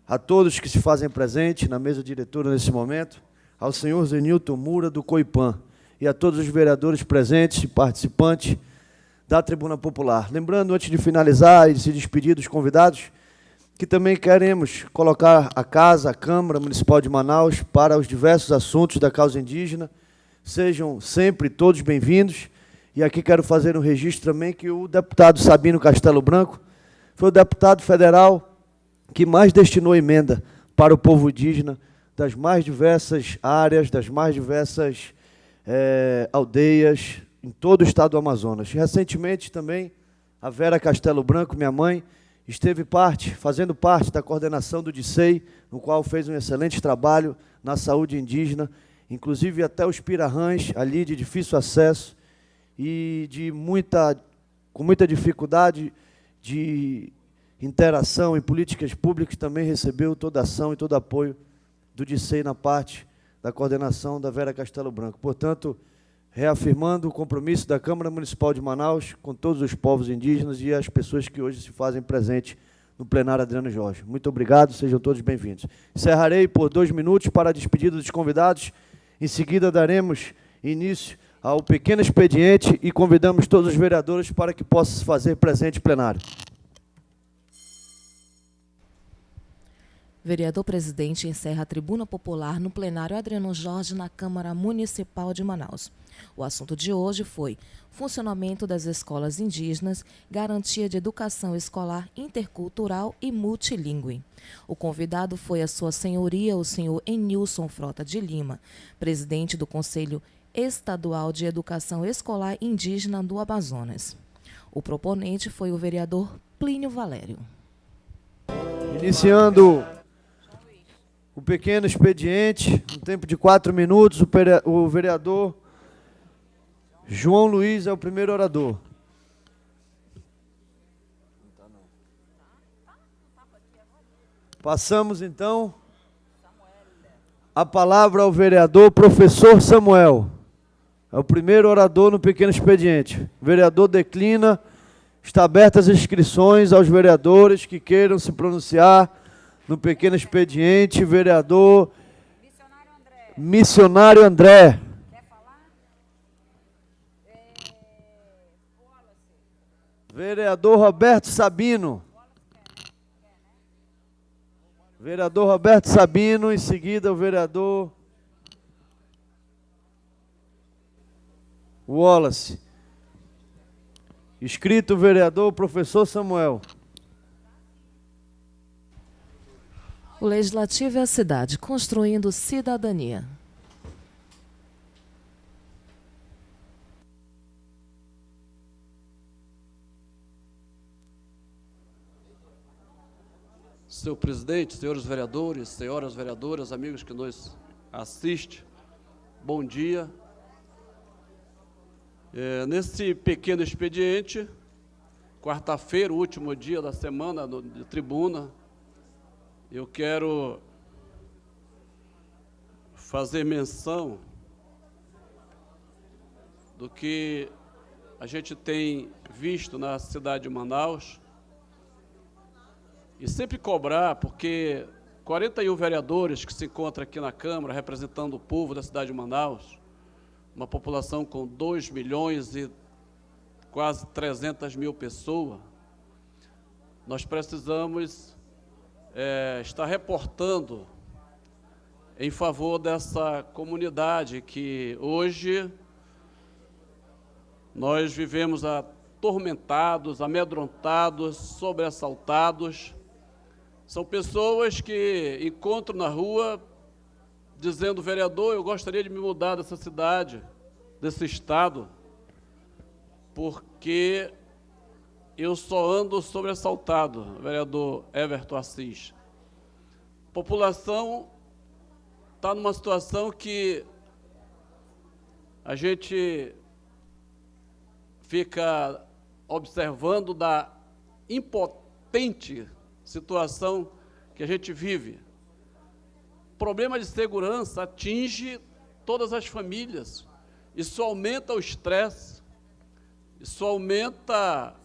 a todos que se fazem presente na mesa diretora nesse momento, ao senhor Zenilton Mura, do COIPAN, e a todos os vereadores presentes e participantes da Tribuna Popular. Lembrando, antes de finalizar e de se despedir dos convidados, que também queremos colocar a Casa, a Câmara Municipal de Manaus, para os diversos assuntos da causa indígena. Sejam sempre todos bem-vindos. E aqui quero fazer um registro também que o deputado Sabino Castelo Branco foi o deputado federal que mais destinou emenda para o povo indígena das mais diversas áreas, das mais diversas aldeias em todo o estado do Amazonas. Recentemente também a Vera Castelo Branco, minha mãe, esteve fazendo parte da coordenação do DICEI, no qual fez um excelente trabalho na saúde indígena, inclusive até os pirahãs, ali de difícil acesso, e com muita dificuldade de interação em políticas públicas, também recebeu toda a ação e todo apoio do DICEI na parte da coordenação da Vera Castelo Branco. Portanto, reafirmando o compromisso da Câmara Municipal de Manaus com todos os povos indígenas e as pessoas que hoje se fazem presentes no plenário Adriano Jorge. Muito obrigado, sejam todos bem-vindos. Encerrarei por 2 minutos para a despedida dos convidados. Em seguida, daremos início ao pequeno expediente e convidamos todos os vereadores para que possam se fazer presente plenário. Vereador presidente encerra a tribuna popular no plenário Adriano Jorge na Câmara Municipal de Manaus. O assunto de hoje foi funcionamento das escolas indígenas, garantia de educação escolar intercultural e multilingüe. O convidado foi a sua senhoria, o senhor Enilson Frota de Lima, presidente do Conselho Estadual de Educação Escolar Indígena do Amazonas. O proponente foi o vereador Plínio Valério. Iniciando o pequeno expediente, um tempo de 4 minutos, o vereador João Luiz é o primeiro orador. Passamos, então, a palavra ao vereador professor Samuel. É o primeiro orador no pequeno expediente. O vereador declina, está abertas as inscrições aos vereadores que queiram se pronunciar no pequeno expediente. Vereador Missionário André. Vereador Roberto Sabino. Vereador Roberto Sabino, em seguida o vereador Wallace. Inscrito o vereador professor Samuel. O Legislativo é a cidade, construindo cidadania. Senhor presidente, senhores vereadores, senhoras vereadoras, amigos que nos assistem, bom dia. Nesse pequeno expediente, quarta-feira, o último dia da semana de tribuna, eu quero fazer menção do que a gente tem visto na cidade de Manaus e sempre cobrar, porque 41 vereadores que se encontram aqui na Câmara, representando o povo da cidade de Manaus, uma população com 2 milhões e quase 300 mil pessoas, nós precisamos estar reportando em favor dessa comunidade que hoje nós vivemos atormentados, amedrontados, sobressaltados. São pessoas que encontram na rua dizendo: vereador, eu gostaria de me mudar dessa cidade, desse estado, porque eu só ando sobressaltado, vereador Everton Assis. A população está numa situação que a gente fica observando da impotente situação que a gente vive. O problema de segurança atinge todas as famílias. Isso aumenta o estresse, isso aumenta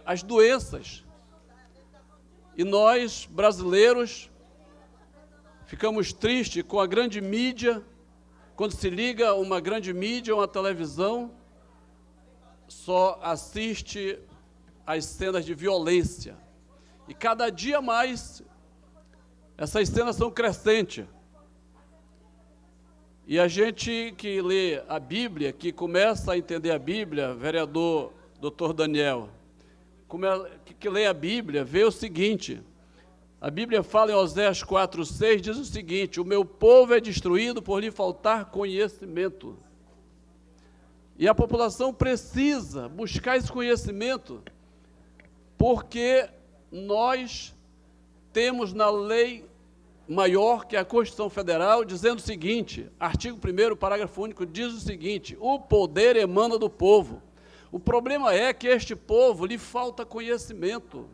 as doenças. E nós, brasileiros, ficamos tristes com a grande mídia. Quando se liga uma grande mídia, uma televisão, só assiste às cenas de violência. E cada dia mais, essas cenas são crescentes. E a gente que lê a Bíblia, que começa a entender a Bíblia, vereador Dr. Daniel, que lê a Bíblia, vê o seguinte: a Bíblia fala em Oséias 4:6, diz o seguinte: o meu povo é destruído por lhe faltar conhecimento. E a população precisa buscar esse conhecimento, porque nós temos na lei maior, que é a Constituição Federal, dizendo o seguinte, artigo 1º, parágrafo único, diz o seguinte: o poder emana do povo. O problema é que este povo lhe falta conhecimento.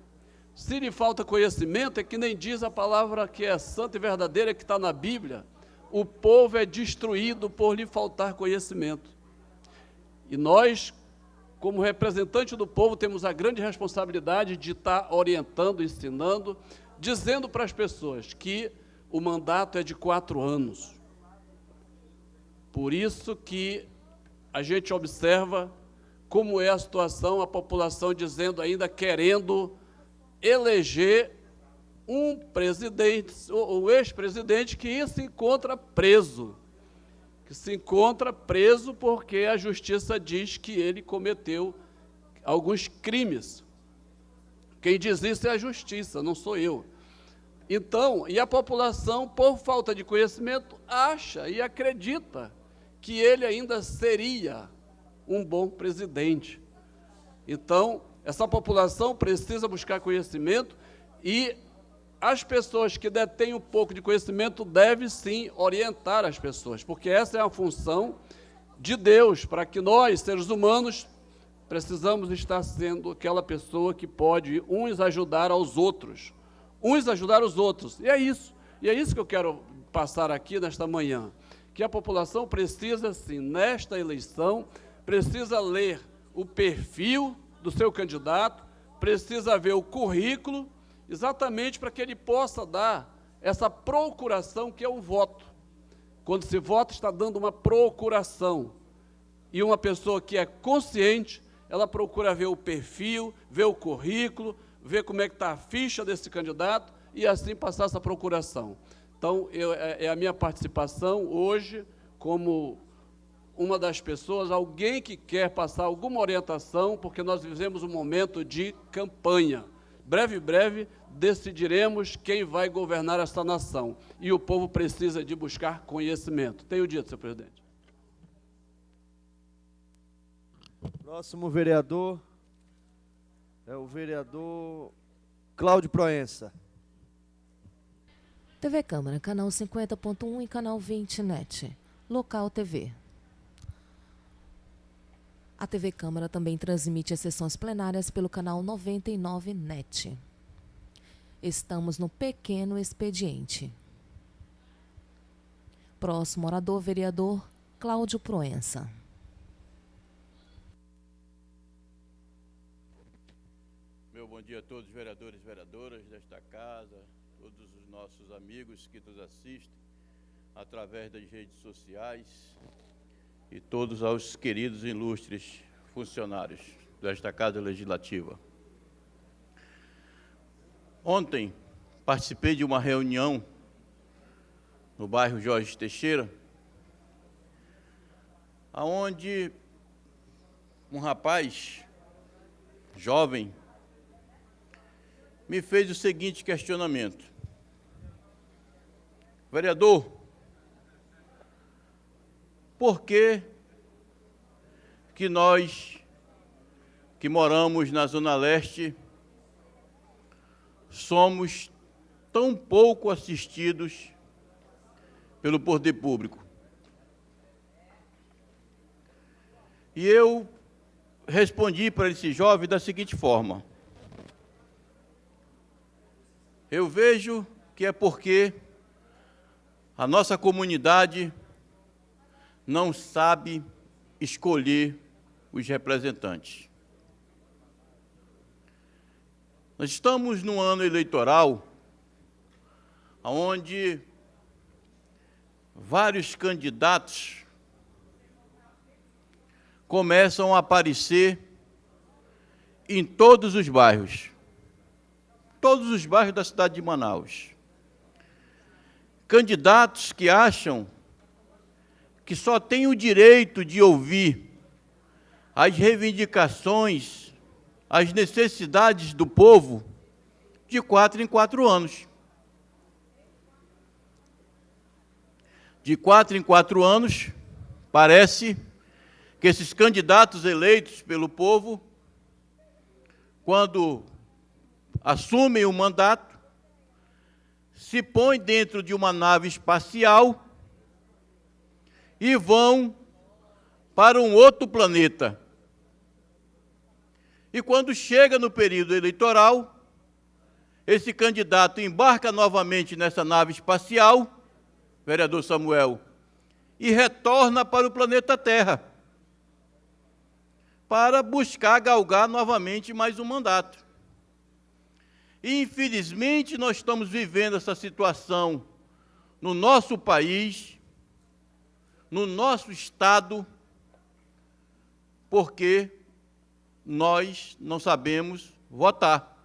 Se lhe falta conhecimento, é que nem diz a palavra que é santa e verdadeira, que está na Bíblia: o povo é destruído por lhe faltar conhecimento. E nós, como representante do povo, temos a grande responsabilidade de estar orientando, ensinando, dizendo para as pessoas que o mandato é de 4 anos. Por isso que a gente observa como é a situação, a população dizendo ainda, querendo eleger um presidente, o ex-presidente que se encontra preso. Que se encontra preso porque a justiça diz que ele cometeu alguns crimes. Quem diz isso é a justiça, não sou eu. Então, e a população, por falta de conhecimento, acha e acredita que ele ainda seria um bom presidente. Então, essa população precisa buscar conhecimento e as pessoas que detêm um pouco de conhecimento devem, sim, orientar as pessoas, porque essa é a função de Deus, para que nós, seres humanos, precisamos estar sendo aquela pessoa que pode uns ajudar aos outros. Uns ajudar os outros. E é isso que eu quero passar aqui nesta manhã, que a população precisa, sim, nesta eleição, precisa ler o perfil do seu candidato, precisa ver o currículo, exatamente para que ele possa dar essa procuração que é o voto. Quando se vota, está dando uma procuração. E uma pessoa que é consciente, ela procura ver o perfil, ver o currículo, ver como é que está a ficha desse candidato e assim passar essa procuração. Então, é a minha participação hoje como uma das pessoas, alguém que quer passar alguma orientação, porque nós vivemos um momento de campanha. Breve, decidiremos quem vai governar esta nação. E o povo precisa de buscar conhecimento. Tenho dito, senhor presidente. Próximo vereador é o vereador Cláudio Proença. TV Câmara, canal 50.1 e canal 20 NET. Local TV. A TV Câmara também transmite as sessões plenárias pelo canal 99 NET. Estamos no pequeno expediente. Próximo orador, vereador Cláudio Proença. Meu bom dia a todos os vereadores e vereadoras desta casa, todos os nossos amigos que nos assistem através das redes sociais e todos aos queridos e ilustres funcionários desta Casa Legislativa. Ontem participei de uma reunião no bairro Jorge Teixeira, onde um rapaz jovem me fez o seguinte questionamento: vereador, por que nós que moramos na Zona Leste somos tão pouco assistidos pelo poder público? E eu respondi para esse jovem da seguinte forma: eu vejo que é porque a nossa comunidade não sabe escolher os representantes. Nós estamos num ano eleitoral onde vários candidatos começam a aparecer em todos os bairros da cidade de Manaus. Candidatos que acham que só têm o direito de ouvir as reivindicações, as necessidades do povo de 4 em 4 anos. De 4 em 4 anos, parece que esses candidatos eleitos pelo povo, quando assumem o mandato, se põem dentro de uma nave espacial e vão para um outro planeta. E quando chega no período eleitoral, esse candidato embarca novamente nessa nave espacial, vereador Samuel, e retorna para o planeta Terra, para buscar galgar novamente mais um mandato. E, infelizmente, nós estamos vivendo essa situação no nosso país, no nosso estado, porque nós não sabemos votar.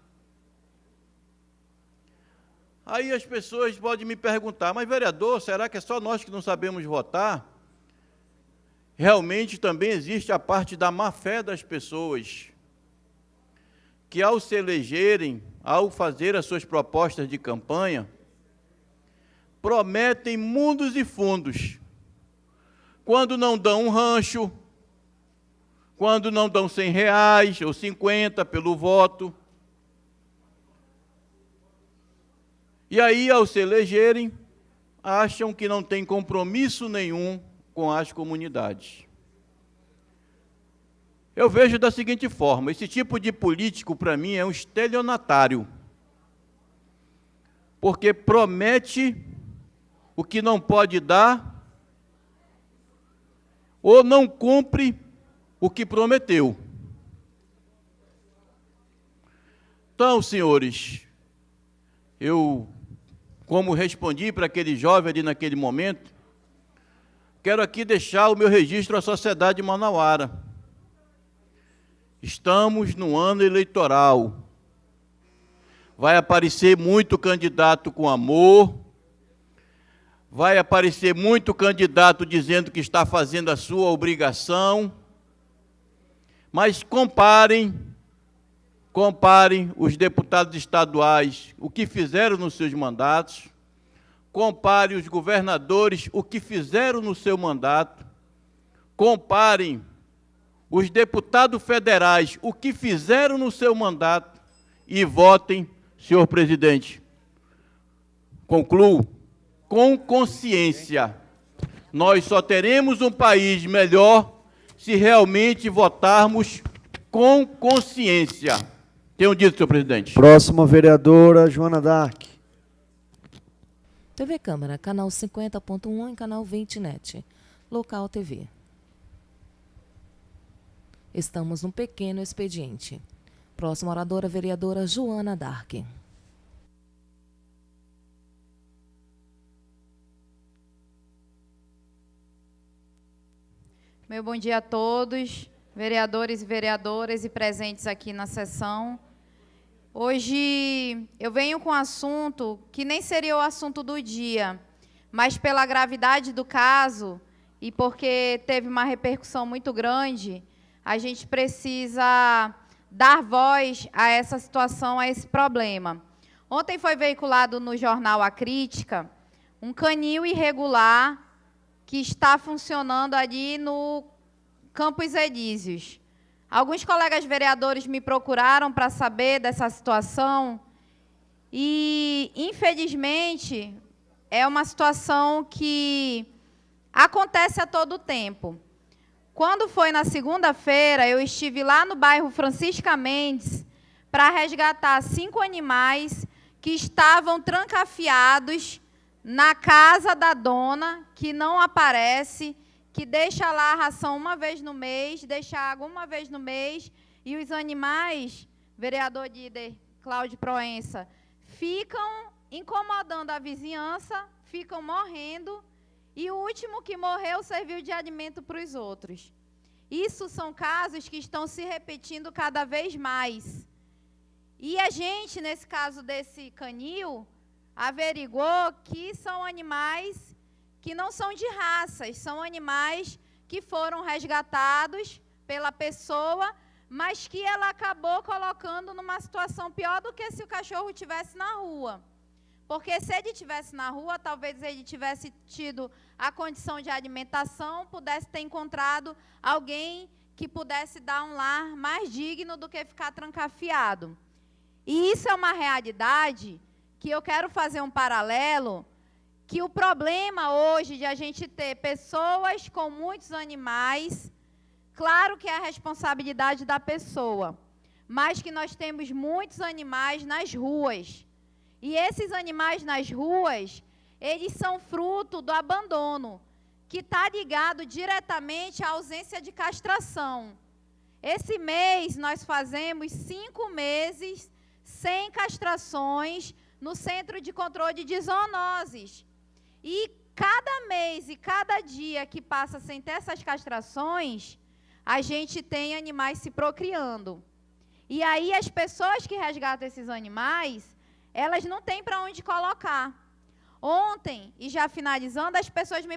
Aí as pessoas podem me perguntar, mas vereador, será que é só nós que não sabemos votar? Realmente também existe a parte da má-fé das pessoas, que ao se elegerem, ao fazer as suas propostas de campanha, prometem mundos e fundos. Quando não dão um rancho, quando não dão R$100 ou 50 pelo voto. E aí, ao se elegerem, acham que não tem compromisso nenhum com as comunidades. Eu vejo da seguinte forma, esse tipo de político, para mim, é um estelionatário, porque promete o que não pode dar, ou não cumpre o que prometeu. Então, senhores, eu, como respondi para aquele jovem ali naquele momento, quero aqui deixar o meu registro à sociedade manauara. Estamos no ano eleitoral. Vai aparecer muito candidato com amor, vai aparecer muito candidato dizendo que está fazendo a sua obrigação, mas comparem os deputados estaduais, o que fizeram nos seus mandatos, compare os governadores, o que fizeram no seu mandato, comparem os deputados federais, o que fizeram no seu mandato, e votem, senhor presidente. Concluo, com consciência. Nós só teremos um país melhor se realmente votarmos com consciência. Tenho dito, senhor presidente. Próxima vereadora, Joana Dark. TV Câmara, canal 50.1 e canal 20net. Local TV. Estamos num pequeno expediente. Próxima oradora, vereadora Joana Dark. Meu bom dia a todos, vereadores e vereadoras e presentes aqui na sessão. Hoje eu venho com um assunto que nem seria o assunto do dia, mas pela gravidade do caso e porque teve uma repercussão muito grande, a gente precisa dar voz a essa situação, a esse problema. Ontem foi veiculado no jornal A Crítica um canil irregular que está funcionando ali no Campos Elíseos. Alguns colegas vereadores me procuraram para saber dessa situação e, infelizmente, é uma situação que acontece a todo tempo. Quando foi na segunda-feira, eu estive lá no bairro Francisca Mendes para resgatar 5 animais que estavam trancafiados na casa da dona, que não aparece, que deixa lá a ração uma vez no mês, deixa a água uma vez no mês, e os animais, vereador líder Cláudio Proença, ficam incomodando a vizinhança, ficam morrendo, e o último que morreu serviu de alimento para os outros. Isso são casos que estão se repetindo cada vez mais. E a gente, nesse caso desse canil, averigou que são animais que não são de raças, são animais que foram resgatados pela pessoa, mas que ela acabou colocando numa situação pior do que se o cachorro estivesse na rua. Porque se ele estivesse na rua, talvez ele tivesse tido a condição de alimentação, pudesse ter encontrado alguém que pudesse dar um lar mais digno do que ficar trancafiado. E isso é uma realidade que eu quero fazer um paralelo, que o problema hoje de a gente ter pessoas com muitos animais, claro que é a responsabilidade da pessoa, mas que nós temos muitos animais nas ruas. E esses animais nas ruas, eles são fruto do abandono, que está ligado diretamente à ausência de castração. Esse mês nós fazemos 5 meses sem castrações no Centro de Controle de Zoonoses. E cada mês e cada dia que passa sem ter essas castrações, a gente tem animais se procriando. E aí as pessoas que resgatam esses animais, elas não têm para onde colocar. Ontem, e já finalizando, as pessoas me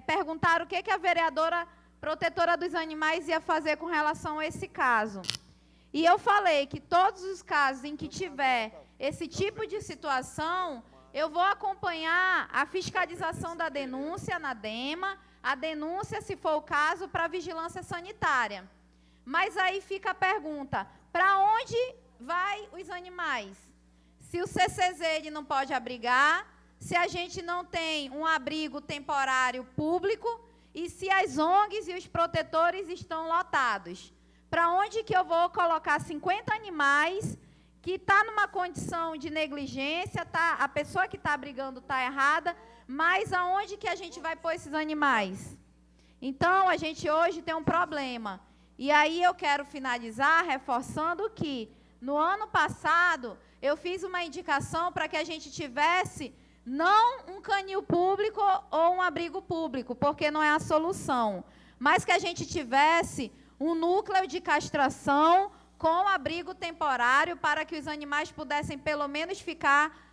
perguntaram o que a vereadora protetora dos animais ia fazer com relação a esse caso. E eu falei que todos os casos em que tiver esse tipo de situação, eu vou acompanhar a fiscalização da denúncia na DEMA, a denúncia, se for o caso, para a vigilância sanitária. Mas aí fica a pergunta, para onde vai os animais? Se o CCZ ele não pode abrigar, se a gente não tem um abrigo temporário público e se as ONGs e os protetores estão lotados. Para onde que eu vou colocar 50 animais que está numa condição de negligência, a pessoa que está abrigando está errada, mas aonde que a gente vai pôr esses animais? Então, a gente hoje tem um problema. E aí eu quero finalizar reforçando que, no ano passado, eu fiz uma indicação para que a gente tivesse não um canil público ou um abrigo público, porque não é a solução, mas que a gente tivesse um núcleo de castração com abrigo temporário para que os animais pudessem, pelo menos, ficar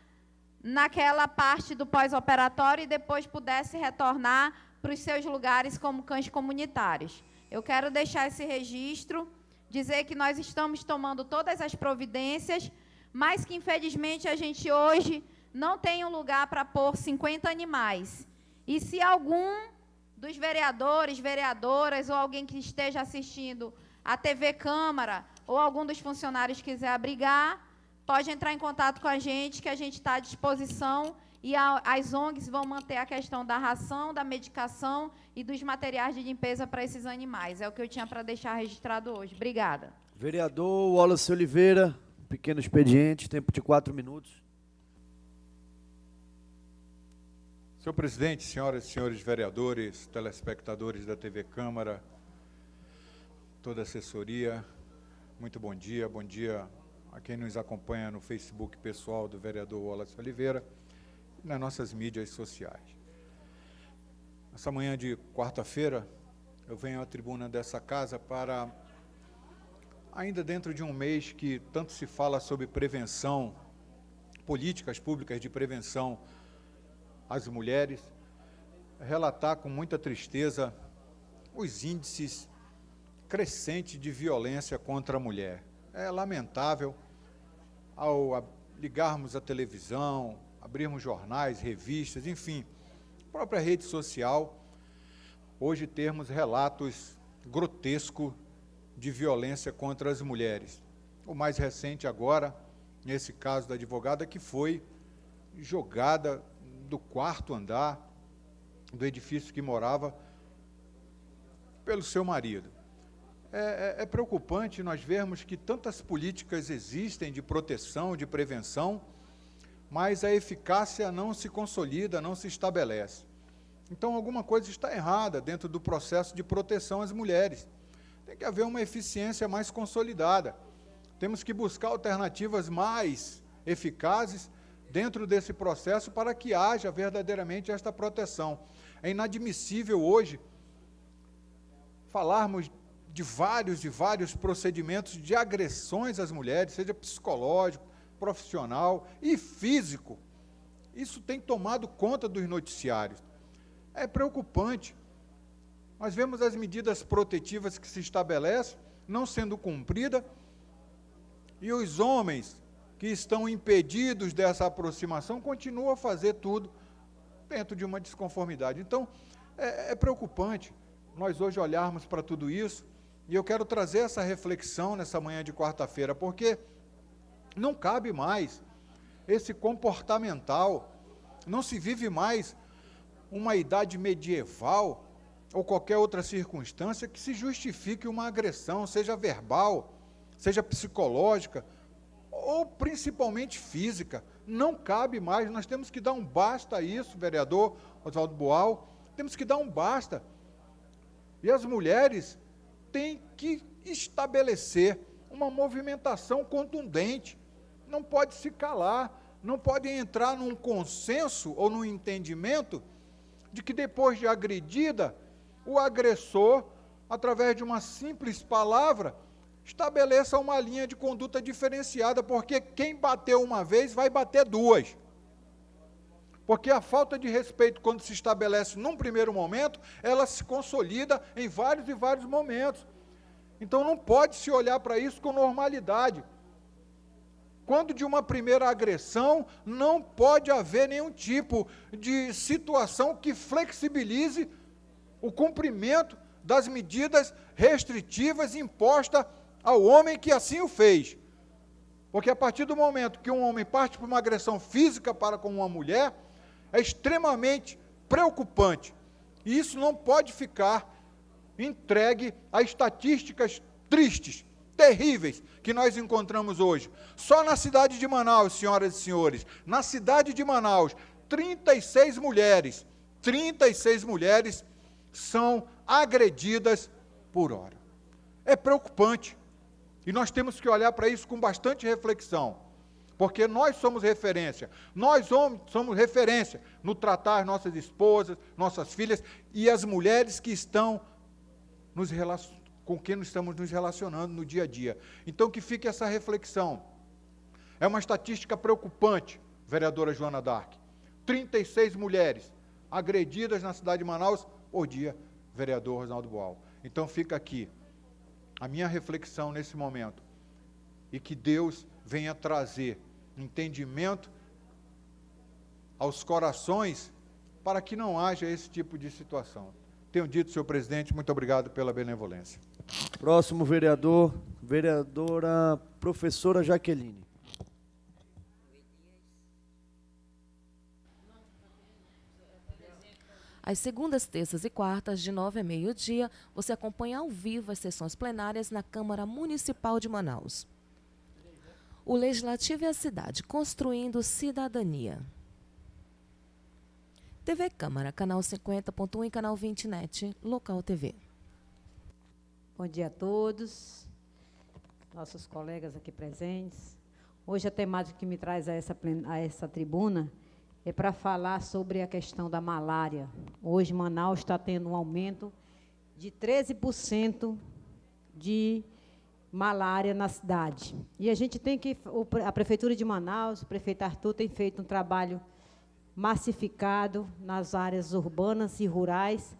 naquela parte do pós-operatório e depois pudessem retornar para os seus lugares como cães comunitários. Eu quero deixar esse registro, dizer que nós estamos tomando todas as providências, mas que, infelizmente, a gente hoje não tem um lugar para pôr 50 animais. E se algum dos vereadores, vereadoras ou alguém que esteja assistindo a TV Câmara ou algum dos funcionários quiser abrigar, pode entrar em contato com a gente, que a gente está à disposição, e as ONGs vão manter a questão da ração, da medicação e dos materiais de limpeza para esses animais. É o que eu tinha para deixar registrado hoje. Obrigada. Vereador Wallace Oliveira, pequeno expediente, tempo de 4 minutos. Senhor presidente, senhoras e senhores vereadores, telespectadores da TV Câmara, toda a assessoria, muito bom dia a quem nos acompanha no Facebook pessoal do vereador Wallace Oliveira e nas nossas mídias sociais. Essa manhã de quarta-feira, eu venho à tribuna dessa casa para, ainda dentro de um mês que tanto se fala sobre prevenção, políticas públicas de prevenção às mulheres, relatar com muita tristeza os índices crescentes de violência contra a mulher. É lamentável, ao ligarmos a televisão, abrirmos jornais, revistas, enfim, a própria rede social, hoje termos relatos grotescos de violência contra as mulheres. O mais recente agora, nesse caso da advogada, que foi jogada do 4º andar do edifício que morava pelo seu marido. É preocupante nós vermos que tantas políticas existem de proteção, de prevenção, mas a eficácia não se consolida, não se estabelece. Então, alguma coisa está errada dentro do processo de proteção às mulheres. Tem que haver uma eficiência mais consolidada. Temos que buscar alternativas mais eficazes dentro desse processo para que haja verdadeiramente esta proteção. É inadmissível hoje falarmos de vários procedimentos de agressões às mulheres, seja psicológico, profissional e físico. Isso tem tomado conta dos noticiários. É preocupante. Nós vemos as medidas protetivas que se estabelecem não sendo cumpridas e os homens que estão impedidos dessa aproximação continuam a fazer tudo dentro de uma desconformidade. Então, é preocupante nós hoje olharmos para tudo isso, e eu quero trazer essa reflexão nessa manhã de quarta-feira, porque não cabe mais esse comportamental, não se vive mais uma idade medieval ou qualquer outra circunstância que se justifique uma agressão, seja verbal, seja psicológica, ou principalmente física. Não cabe mais, nós temos que dar um basta a isso, vereador Oswaldo Boal, temos que dar um basta. E as mulheres têm que estabelecer uma movimentação contundente, não pode se calar, não pode entrar num consenso ou num entendimento de que depois de agredida, o agressor, através de uma simples palavra, estabeleça uma linha de conduta diferenciada, porque quem bateu uma vez vai bater duas. Porque a falta de respeito, quando se estabelece num primeiro momento, ela se consolida em vários e vários momentos. Então não pode se olhar para isso com normalidade. Quando de uma primeira agressão, não pode haver nenhum tipo de situação que flexibilize o cumprimento das medidas restritivas impostas ao homem que assim o fez. Porque a partir do momento que um homem parte para uma agressão física para com uma mulher, é extremamente preocupante. E isso não pode ficar entregue a estatísticas tristes, terríveis, que nós encontramos hoje. Só na cidade de Manaus, senhoras e senhores, na cidade de Manaus, 36 mulheres são agredidas por hora. É preocupante. E nós temos que olhar para isso com bastante reflexão. Porque nós somos referência. Nós, homens, somos referência no tratar nossas esposas, nossas filhas e as mulheres que estão com quem nós estamos nos relacionando no dia a dia. Então, que fique essa reflexão. É uma estatística preocupante, vereadora Joana Dark. 36 mulheres agredidas na cidade de Manaus por dia, vereador Rosinaldo Boal. Então, fica aqui a minha reflexão nesse momento. E que Deus venha trazer entendimento aos corações para que não haja esse tipo de situação. Tenho dito, senhor presidente, muito obrigado pela benevolência. Próximo vereador, vereadora professora Jaqueline. Às segundas, terças e quartas, de 9 a meio-dia, você acompanha ao vivo as sessões plenárias na Câmara Municipal de Manaus. O Legislativo e a Cidade, construindo cidadania. TV Câmara, canal 50.1 e canal 20 NET, Local TV. Bom dia a todos, nossos colegas aqui presentes. Hoje a temática que me traz a essa tribuna é para falar sobre a questão da malária. Hoje, Manaus está tendo um aumento de 13% de malária na cidade. E a gente tem que, a Prefeitura de Manaus, o prefeito Arthur, tem feito um trabalho massificado nas áreas urbanas e rurais,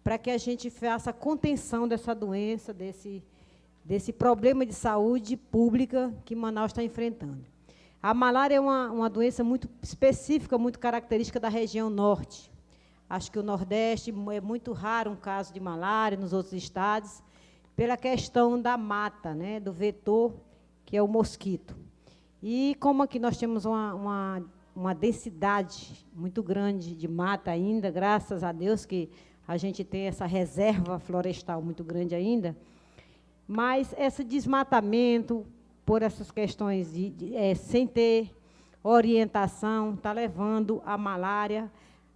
para que a gente faça a contenção dessa doença, desse problema de saúde pública que Manaus está enfrentando. A malária é uma doença muito específica, muito característica da região norte. Acho que o Nordeste é muito raro um caso de malária, nos outros estados, pela questão da mata, né, do vetor, que é o mosquito. E como aqui nós temos uma densidade muito grande de mata ainda, graças a Deus que a gente tem essa reserva florestal muito grande ainda, mas esse desmatamento, por essas questões sem ter orientação, está levando a malária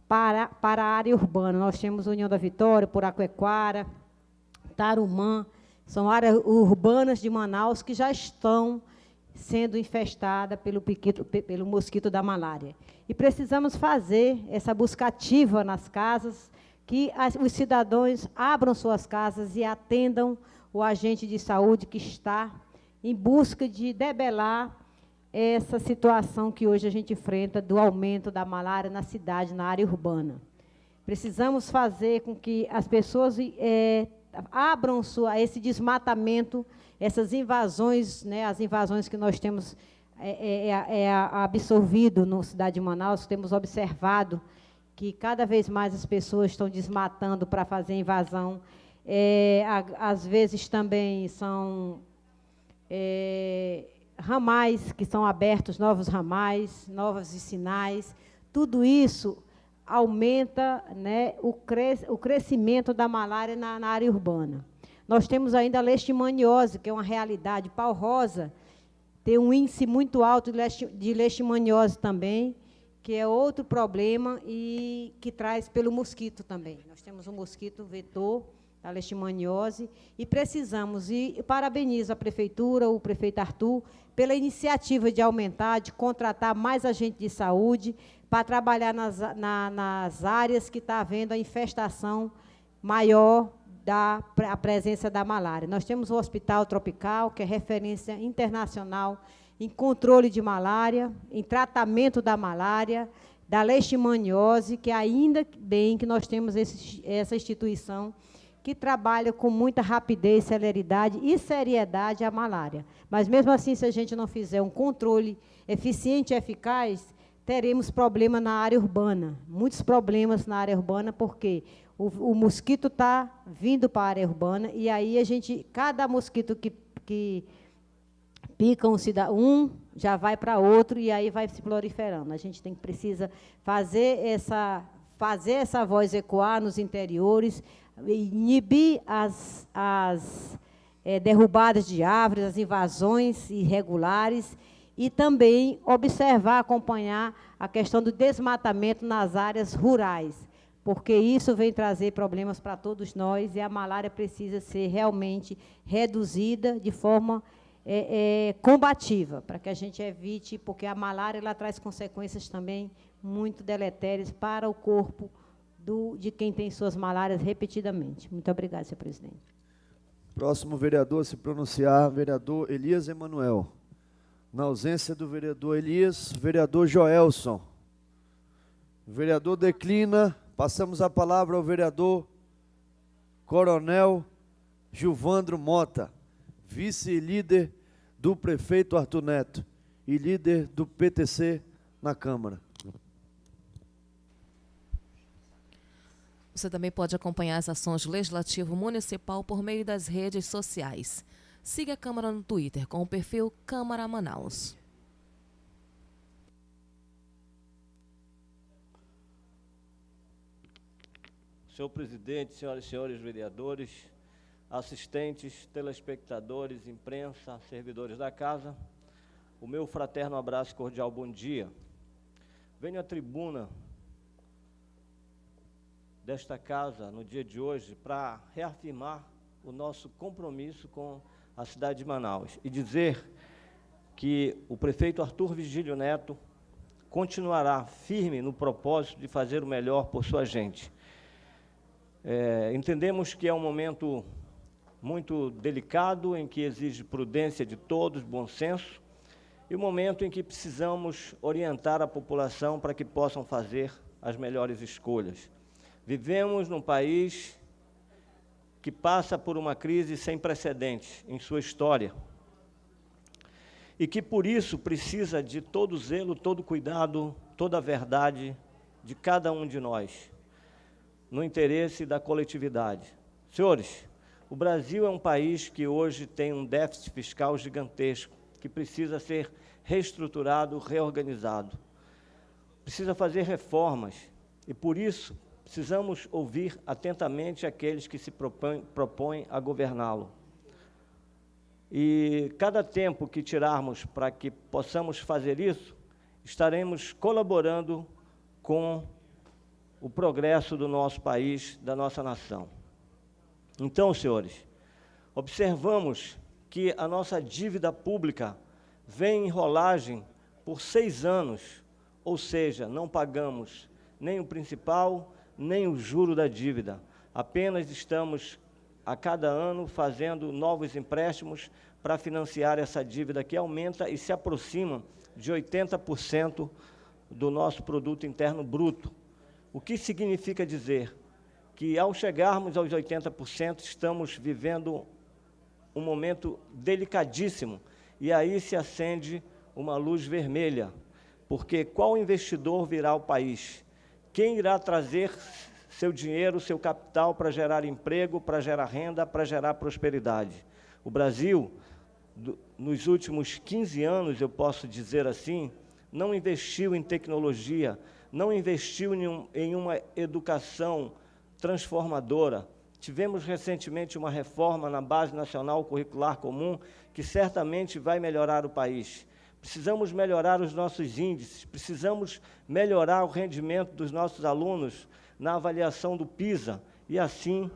para a área urbana. Nós temos União da Vitória, Puraquequara, Tarumã, são áreas urbanas de Manaus que já estão sendo infestadas pelo mosquito da malária. E precisamos fazer essa busca ativa nas casas, que os cidadãos abram suas casas e atendam o agente de saúde que está em busca de debelar essa situação que hoje a gente enfrenta do aumento da malária na cidade, na área urbana. Precisamos fazer com que as pessoas abram esse desmatamento, essas invasões, né, as invasões que nós temos absorvido na cidade de Manaus, temos observado que cada vez mais as pessoas estão desmatando para fazer invasão. Às vezes também são ramais que são abertos, novos ramais, novos vicinais. Tudo isso aumenta, né, o crescimento da malária na área urbana. Nós temos ainda a leishmaniose, que é uma realidade. Pau Rosa tem um índice muito alto de leishmaniose também, que é outro problema e que traz pelo mosquito também. Nós temos um mosquito vetor, a leishmaniose, e precisamos, e parabenizo a Prefeitura, o prefeito Arthur, pela iniciativa de aumentar, de contratar mais agentes de saúde para trabalhar nas áreas que está havendo a infestação maior a presença da malária. Nós temos o Hospital Tropical, que é referência internacional em controle de malária, em tratamento da malária, da leishmaniose, que ainda bem que nós temos essa instituição que trabalha com muita rapidez, celeridade e seriedade a malária. Mas, mesmo assim, se a gente não fizer um controle eficiente e eficaz, teremos problema na área urbana, muitos problemas na área urbana, porque o mosquito está vindo para a área urbana, e aí cada mosquito que pica um já vai para outro, e aí vai se proliferando. A gente precisa fazer essa voz ecoar nos interiores, inibir as derrubadas de árvores, as invasões irregulares, e também observar, acompanhar a questão do desmatamento nas áreas rurais, porque isso vem trazer problemas para todos nós, e a malária precisa ser realmente reduzida de forma combativa, para que a gente evite, porque a malária ela traz consequências também muito deletérias para o corpo de quem tem suas malárias repetidamente. Muito obrigada, senhor presidente. Próximo vereador a se pronunciar, vereador Elias Emanuel. Na ausência do vereador Elias, vereador Joelson. O vereador declina, passamos a palavra ao vereador Coronel Gilvandro Mota, vice-líder do prefeito Arthur Neto e líder do PTC na Câmara. Você também pode acompanhar as ações do Legislativo Municipal por meio das redes sociais. Siga a Câmara no Twitter com o perfil Câmara Manaus. Senhor presidente, senhoras e senhores vereadores, assistentes, telespectadores, imprensa, servidores da casa, o meu fraterno abraço e cordial bom dia. Venho à tribuna desta casa no dia de hoje para reafirmar o nosso compromisso com a cidade de Manaus e dizer que o prefeito Arthur Vigílio Neto continuará firme no propósito de fazer o melhor por sua gente. Entendemos que é um momento muito delicado, em que exige prudência de todos, bom senso, e um momento em que precisamos orientar a população para que possam fazer as melhores escolhas. Vivemos num país que passa por uma crise sem precedentes em sua história e que, por isso, precisa de todo zelo, todo cuidado, toda a verdade de cada um de nós, no interesse da coletividade. Senhores, o Brasil é um país que hoje tem um déficit fiscal gigantesco, que precisa ser reestruturado, reorganizado. Precisa fazer reformas e, por isso, precisamos ouvir atentamente aqueles que se propõem a governá-lo. E cada tempo que tirarmos para que possamos fazer isso, estaremos colaborando com o progresso do nosso país, da nossa nação. Então, senhores, observamos que a nossa dívida pública vem em rolagem por 6 anos, ou seja, não pagamos nem o principal, nem o juro da dívida. Apenas estamos, a cada ano, fazendo novos empréstimos para financiar essa dívida que aumenta e se aproxima de 80% do nosso produto interno bruto. O que significa dizer que, ao chegarmos aos 80%, estamos vivendo um momento delicadíssimo, e aí se acende uma luz vermelha, porque qual investidor virá ao país? Quem irá trazer seu dinheiro, seu capital para gerar emprego, para gerar renda, para gerar prosperidade? O Brasil, nos últimos 15 anos, eu posso dizer assim, não investiu em tecnologia, não investiu em uma educação transformadora. Tivemos recentemente uma reforma na Base Nacional Curricular Comum, que certamente vai melhorar o país. Precisamos melhorar os nossos índices, precisamos melhorar o rendimento dos nossos alunos na avaliação do PISA, e assim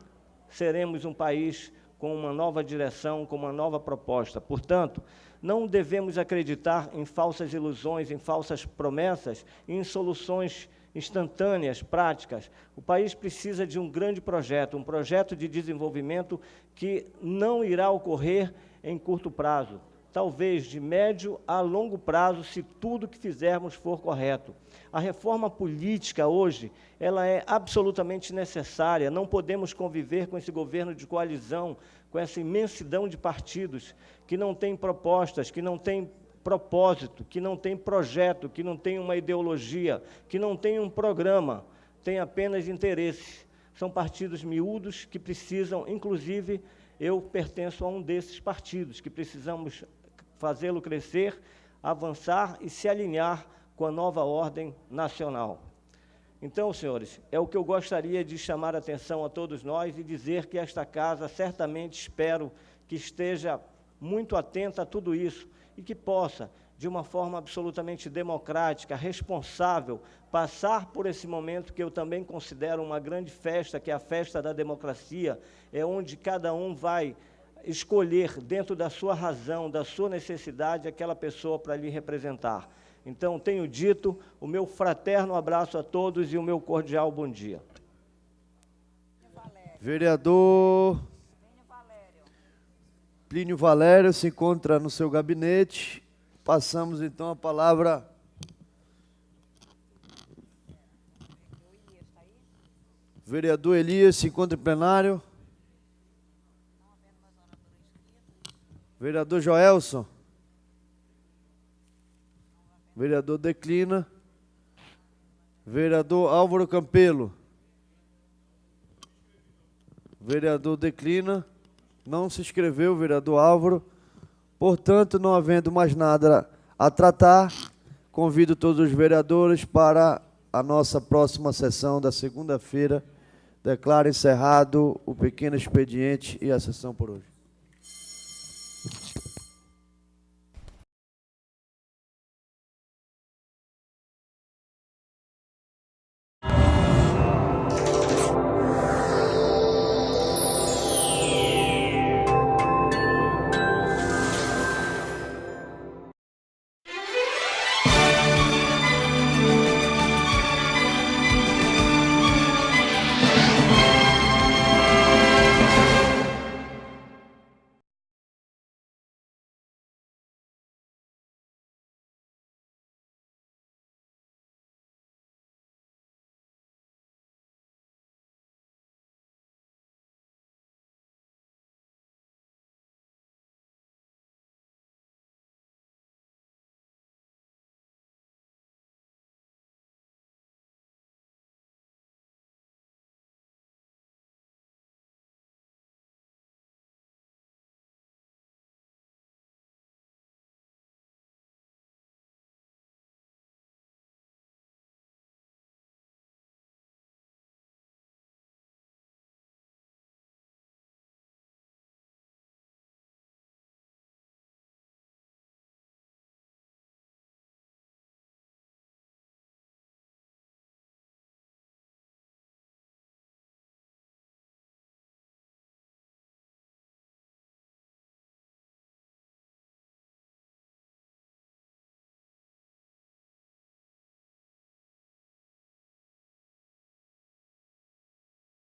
seremos um país com uma nova direção, com uma nova proposta. Portanto, não devemos acreditar em falsas ilusões, em falsas promessas, em soluções instantâneas, práticas. O país precisa de um grande projeto, um projeto de desenvolvimento que não irá ocorrer em curto prazo, talvez de médio a longo prazo, se tudo que fizermos for correto. A reforma política hoje, ela é absolutamente necessária. Não podemos conviver com esse governo de coalizão, com essa imensidão de partidos que não têm propostas, que não têm propósito, que não têm projeto, que não têm uma ideologia, que não têm um programa, têm apenas interesse. São partidos miúdos que precisam, inclusive, eu pertenço a um desses partidos, que precisamos fazê-lo crescer, avançar e se alinhar com a nova ordem nacional. Então, senhores, é o que eu gostaria de chamar a atenção a todos nós e dizer que esta casa, certamente, espero que esteja muito atenta a tudo isso e que possa, de uma forma absolutamente democrática, responsável, passar por esse momento que eu também considero uma grande festa, que é a festa da democracia, é onde cada um vai escolher, dentro da sua razão, da sua necessidade, aquela pessoa para lhe representar. Então, tenho dito, o meu fraterno abraço a todos e o meu cordial bom dia. Vereador Plínio Valério se encontra no seu gabinete. Passamos, então, a palavra... Vereador Elias se encontra em plenário. Vereador Joelson. Vereador declina. Vereador Álvaro Campelo. Vereador declina. Não se inscreveu, vereador Álvaro. Portanto, não havendo mais nada a tratar, convido todos os vereadores para a nossa próxima sessão da segunda-feira. Declaro encerrado o pequeno expediente e a sessão por hoje.